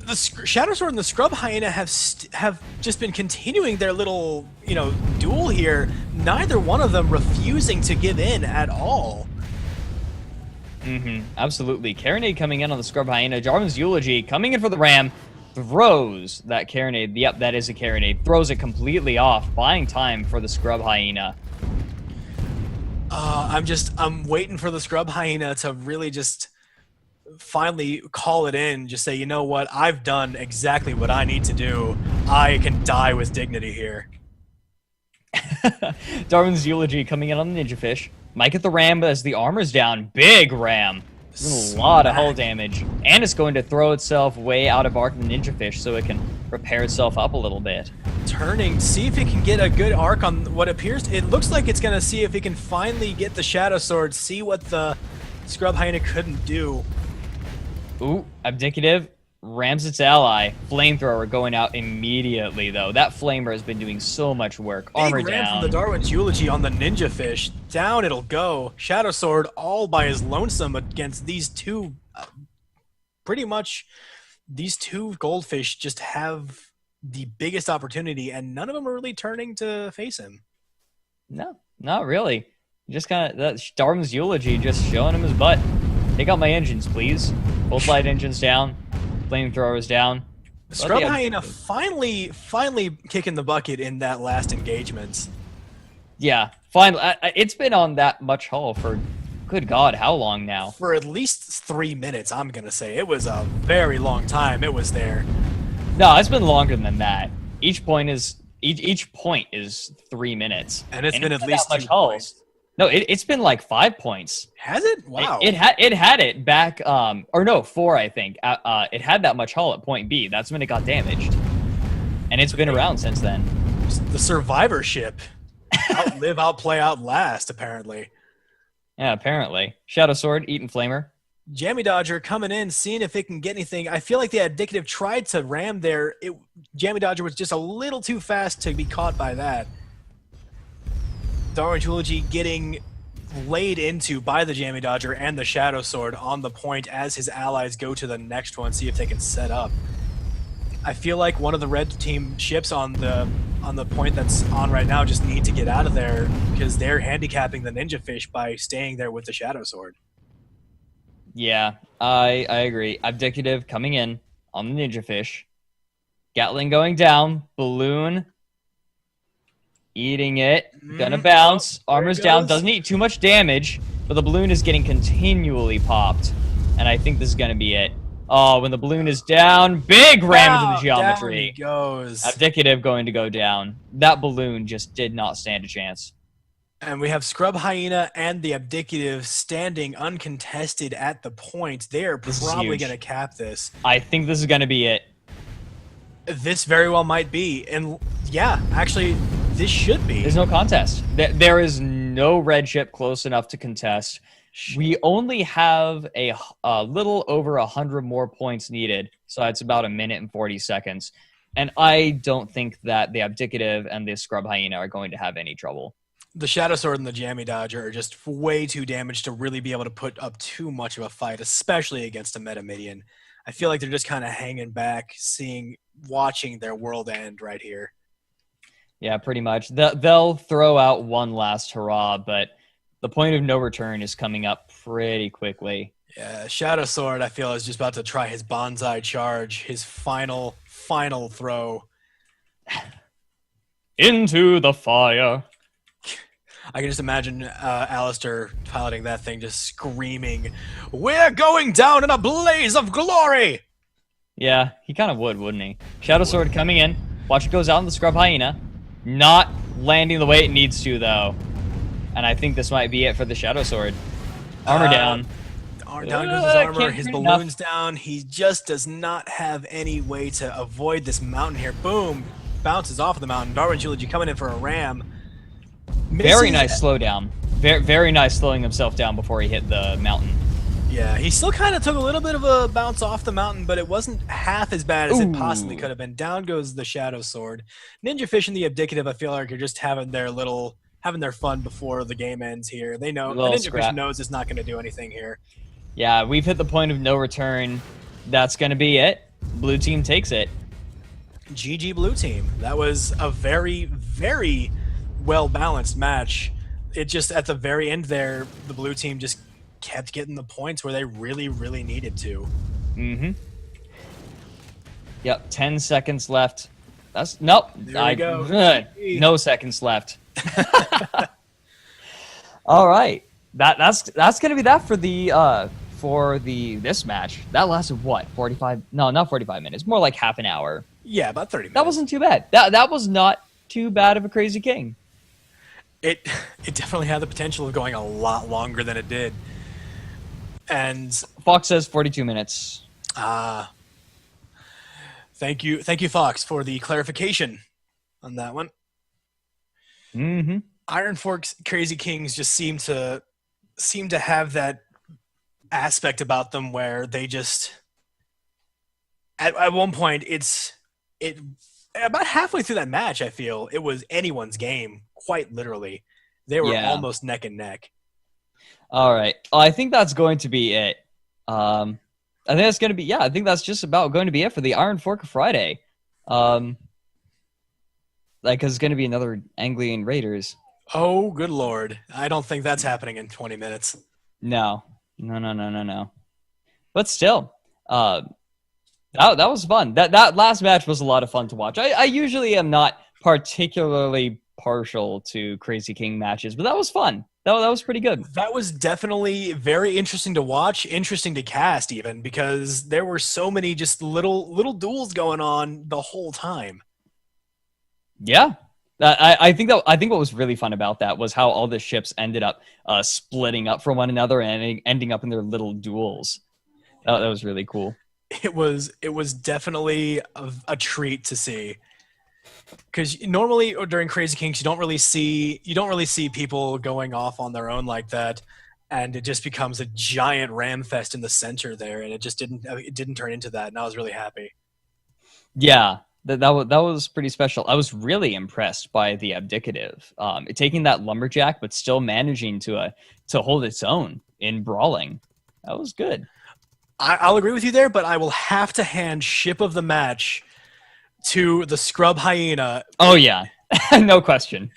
The Shadow Sword and the Scrub Hyena have just been continuing their little, duel here. Neither one of them refusing to give in at all. Absolutely. Carronade coming in on the Scrub Hyena. Darwin's Eulogy coming in for the ram. Throws that Carronade. Yep, that is a Carronade. Throws it completely off, buying time for the Scrub Hyena. I'm waiting for the Scrub Hyena to really just finally call it in. Just say, you know what? I've done exactly what I need to do. I can die with dignity here. Darwin's Eulogy coming in on the Ninja Fish. Might get the ram as the armor's down. Big ram. A lot of hull damage. And it's going to throw itself way out of arc the Ninja Fish so it can repair itself up a little bit. Turning, see if it can get a good arc on what appears. It looks like it's going to see if it can finally get the Shadow Sword, see what the Scrub Hyena couldn't do. Ooh, Abdicative rams its ally. Flamethrower going out immediately, though. That flamer has been doing so much work. Armor Big ram down. from the Darwin's Eulogy on the Ninja Fish. Down it'll go. Shadow Sword all by his lonesome against these two. Pretty much, these two Goldfish just have the biggest opportunity, and none of them are really turning to face him. No, not really. Just kind of that Darwin's Eulogy just showing him his butt. Take out my engines, please. Full flight engines down. Flamethrowers down. Scrub Hyena finally kicking the bucket in that last engagement. Yeah, finally. It's been on that much hull for, good God, how long now? For at least 3 minutes, I'm going to say. It was a very long time it was there. No, it's been longer than that. Each point is 3 minutes. And it's been at least much 2 hulls. points. No, it's been like 5 points. Has it? Wow. It had it back, or no, 4, I think. It had that much hull at point B. That's when it got damaged. And it's been around since then. The survivorship. Outlive, outplay, outlast, apparently. Yeah, apparently. Shadow Sword, eating Flamer. Jammy Dodger coming in, seeing if it can get anything. I feel like the Addicative tried to ram there. Jammy Dodger was just a little too fast to be caught by that. Darwin Trilogy getting laid into by the Jammy Dodger and the Shadow Sword on the point as his allies go to the next one, see if they can set up. I feel like one of the red team ships on the point that's on right now just need to get out of there because they're handicapping the Ninja Fish by staying there with the Shadow Sword. Yeah, I agree. Abdicative coming in on the Ninja Fish. Gatling going down. Balloon eating it. Gonna bounce. Armor's down. Doesn't eat too much damage, but the balloon is getting continually popped. And I think this is gonna be it. Oh, when the balloon is down, big ram into the geometry. Down he goes. Abdicative going to go down. That balloon just did not stand a chance. And we have Scrub Hyena and the Abdicative standing uncontested at the point. They are probably going to cap this. I think this is going to be it. This very well might be. And yeah, actually, this should be. There's no contest. There is no red ship close enough to contest. We only have a little over 100 more points needed. So it's about 1 minute and 40 seconds. And I don't think that the Abdicative and the Scrub Hyena are going to have any trouble. The Shadow Sword and the Jammy Dodger are just way too damaged to really be able to put up too much of a fight, especially against a Metamidian. I feel like they're just kind of hanging back, watching their world end right here. Yeah, pretty much. They'll throw out one last hurrah, but the point of no return is coming up pretty quickly. Yeah, Shadow Sword, I feel, is just about to try his bonsai charge, his final throw. Into the fire. I can just imagine Alistair piloting that thing, just screaming, "We're going down in a blaze of glory!" Yeah, he kind of would, wouldn't he? Shadow Sword coming in. Watch it goes out in the Scrub Hyena. Not landing the way it needs to, though. And I think this might be it for the Shadow Sword. Armor down. Down goes his armor, his balloon's down. He just does not have any way to avoid this mountain here. Boom! Bounces off of the mountain. Darwin Trilogy coming in for a ram. Very nice slowdown. Very nice slowing himself down before he hit the mountain. Yeah, he still kind of took a little bit of a bounce off the mountain, but it wasn't half as bad as it possibly could have been. Down goes the Shadow Sword. Ninja Fish and the Abdicative, I feel like, are just having their fun before the game ends here. They know, the Ninja Fish knows it's not going to do anything here. Yeah, we've hit the point of no return. That's going to be it. Blue team takes it. GG Blue Team. That was a very, very well-balanced match. It just, at the very end there, the Blue Team just kept getting the points where they really, really needed to. Mm-hmm. Yep, 10 seconds left. Nope. There we go. No seconds left. All right. That's gonna be that for this match. That lasted what? 45? No, not 45 minutes. More like half an hour. Yeah, about 30 minutes. That wasn't too bad. That was not too bad of a Crazy King. It definitely had the potential of going a lot longer than it did. And Fox says 42 minutes. Thank you, Fox, for the clarification on that one. Mm-hmm. Iron Fork's Crazy Kings just seem to have that aspect about them where they just at one point about halfway through that match, I feel it was anyone's game, quite literally. They were almost neck and neck. All right. I think that's going to be it. I think that's going to be, I think that's just about going to be it for the Iron Fork Friday. Cause it's going to be another Anglian Raiders. Oh, good Lord. I don't think that's happening in 20 minutes. No. But still, that was fun. That last match was a lot of fun to watch. I usually am not particularly partial to Crazy King matches, but that was fun. That was pretty good. That was definitely very interesting to watch, interesting to cast even, because there were so many just little duels going on the whole time. Yeah. I think what was really fun about that was how all the ships ended up splitting up from one another and ending up in their little duels. That was really cool. It was definitely a treat to see. Because normally during Crazy Kings, you don't really see people going off on their own like that. and it just becomes a giant ram fest in the center there, and it didn't turn into that, and I was really happy. Yeah, that was pretty special. I was really impressed by the Abdicative, taking that lumberjack, but still managing to hold its own in brawling. That was good. I'll agree with you there, but I will have to hand ship of the match to the Scrub Hyena. Oh yeah, no question.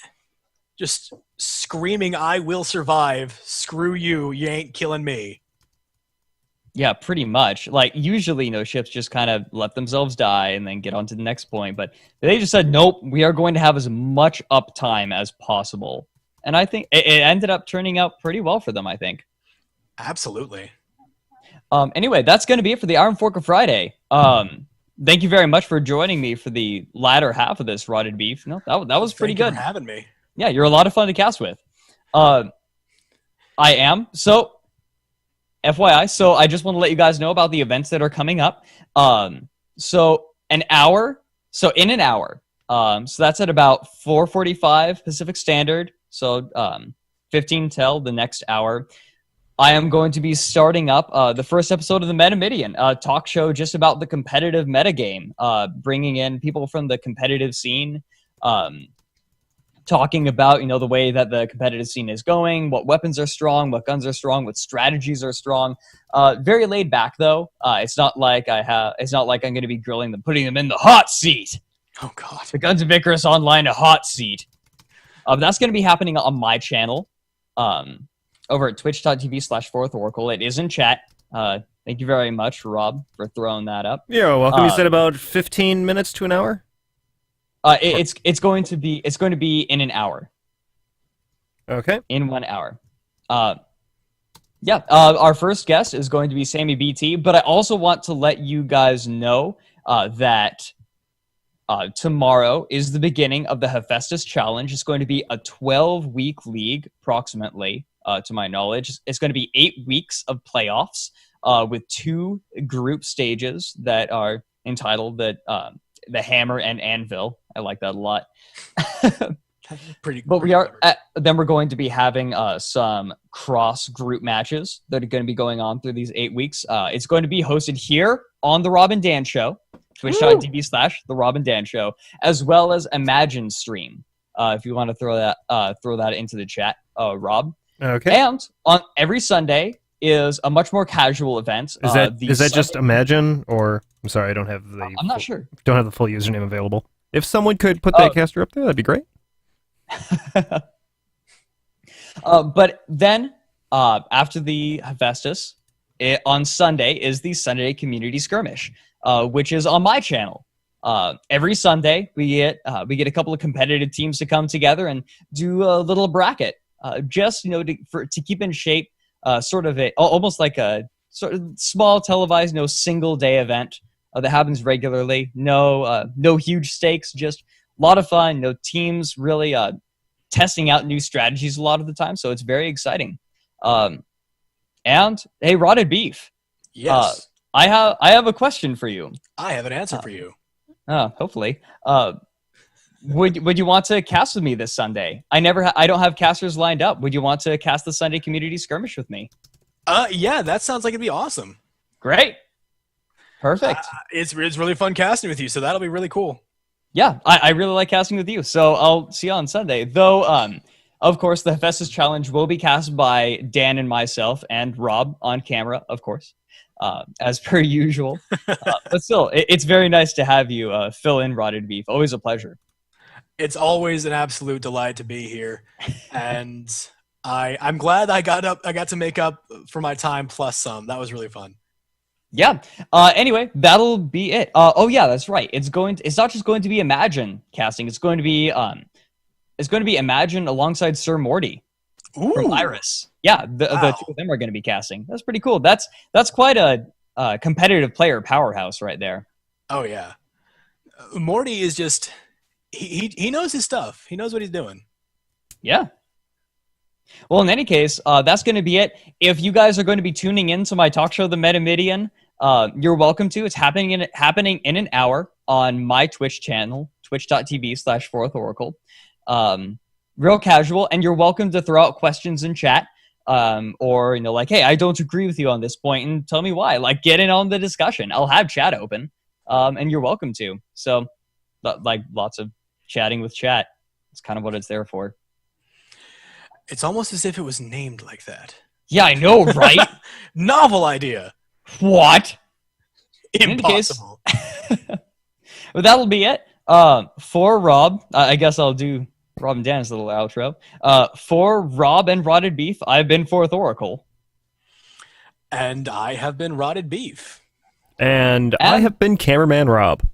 Just screaming, "I will survive. Screw you. You ain't killing me." Yeah, pretty much. Like, usually, ships just kind of let themselves die and then get on to the next point. But they just said, nope, we are going to have as much uptime as possible. And I think it ended up turning out pretty well for them, I think. Absolutely. Anyway, that's going to be it for the Iron Fork of Friday. Thank you very much for joining me for the latter half of this Rotted Beef. No, that was pretty good. Thank you for having me. Yeah, you're a lot of fun to cast with. I am. So, FYI, so I just want to let you guys know about the events that are coming up. So in an hour, so that's at about 4:45 Pacific Standard. So 15 till the next hour. I am going to be starting up the first episode of the Metamidian, a talk show just about the competitive metagame, bringing in people from the competitive scene, talking about, the way that the competitive scene is going, what weapons are strong, what guns are strong, what strategies are strong. Very laid back though. It's not like I'm going to be grilling them, putting them in the hot seat. Oh God. The Guns of Icarus Online, a hot seat. That's going to be happening on my channel. Over at twitch.tv/4thOracle. It is in chat. Thank you very much, Rob, for throwing that up. Yeah, welcome. You said about 15 minutes to an hour? It's going to be in an hour. Okay. In 1 hour. Our first guest is going to be Sammy BT, but I also want to let you guys know that tomorrow is the beginning of the Hephaestus Challenge. It's going to be a 12-week league, approximately, to my knowledge. It's going to be 8 weeks of playoffs with 2 group stages that are entitled the Hammer and Anvil. I like that a lot. Pretty. But then we're going to be having some cross group matches that are going to be going on through these 8 weeks. It's going to be hosted here on the Rob and Dan Show, twitch.tv/the Rob and Dan Show, as well as Imagine Stream. If you want to throw that into the chat, Rob. Okay. And on every Sunday is a much more casual event. Is that just Imagine, or I'm sorry, I don't have the. I'm not sure. Don't have the full username available. If someone could put that caster up there, that'd be great. But then after the Hephaestus, on Sunday is the Sunday Community Skirmish, which is on my channel. Every Sunday we get a couple of competitive teams to come together and do a little bracket, just to keep in shape, sort of almost like a sort of small televised, single day event that happens regularly. No huge stakes, just a lot of fun. Teams really testing out new strategies a lot of the time, so it's very exciting. And hey, Rotted Beef. Yes. I have a question for you. I have an answer for you. Hopefully. Would you want to cast with me this Sunday? I don't have casters lined up. Would you want to cast the Sunday Community Skirmish with me? Yeah, that sounds like it'd be awesome. Great. Perfect. It's really fun casting with you, so that'll be really cool. Yeah, I really like casting with you, so I'll see you on Sunday. Though, of course, the Hephaestus Challenge will be cast by Dan and myself and Rob on camera, of course, as per usual. But still, it's very nice to have you fill in Rotted Beef. Always a pleasure. It's always an absolute delight to be here, and I'm glad I got to make up for my time plus some. That was really fun. Yeah. Anyway, that'll be it. Oh yeah, that's right. It's not just going to be Imagine casting. It's going to be Imagine alongside Sir Morty from Iris. Yeah, the two of them are going to be casting. That's pretty cool. That's quite a competitive player powerhouse right there. Oh yeah, Morty is just he knows his stuff. He knows what he's doing. Yeah. Well, in any case, that's going to be it. If you guys are going to be tuning in to my talk show, The Metamidian, you're welcome to. It's happening in an hour on my Twitch channel, twitch.tv/4thOracle. Real casual, and you're welcome to throw out questions in chat. or like, hey, I don't agree with you on this point, and tell me why. Like, get in on the discussion. I'll have chat open, and you're welcome to. So, like, lots of chatting with chat. It's kind of what it's there for. It's almost as if it was named like that. Yeah, I know, right? Novel idea. What? Impossible. Well, that'll be it. For Rob, I guess I'll do Rob and Dan's little outro. For Rob and Rotted Beef, I've been Fourth Oracle. And I have been Rotted Beef. And I have been Cameraman Rob.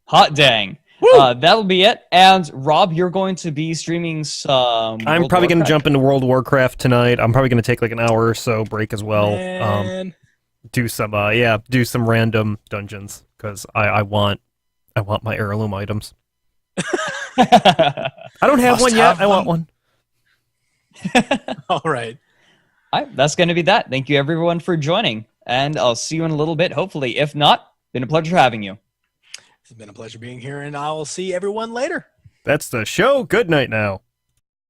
Hot dang. That'll be it. And Rob, you're going to be streaming some. I'm probably going to jump into World of Warcraft tonight. I'm probably going to take like an hour or so break as well. Man. Do some random dungeons because I want my heirloom items. I don't have one yet. I want one. All right. All right. That's going to be that. Thank you, everyone, for joining. And I'll see you in a little bit, hopefully. If not, been a pleasure having you. It's been a pleasure being here, and I will see everyone later. That's the show. Good night now.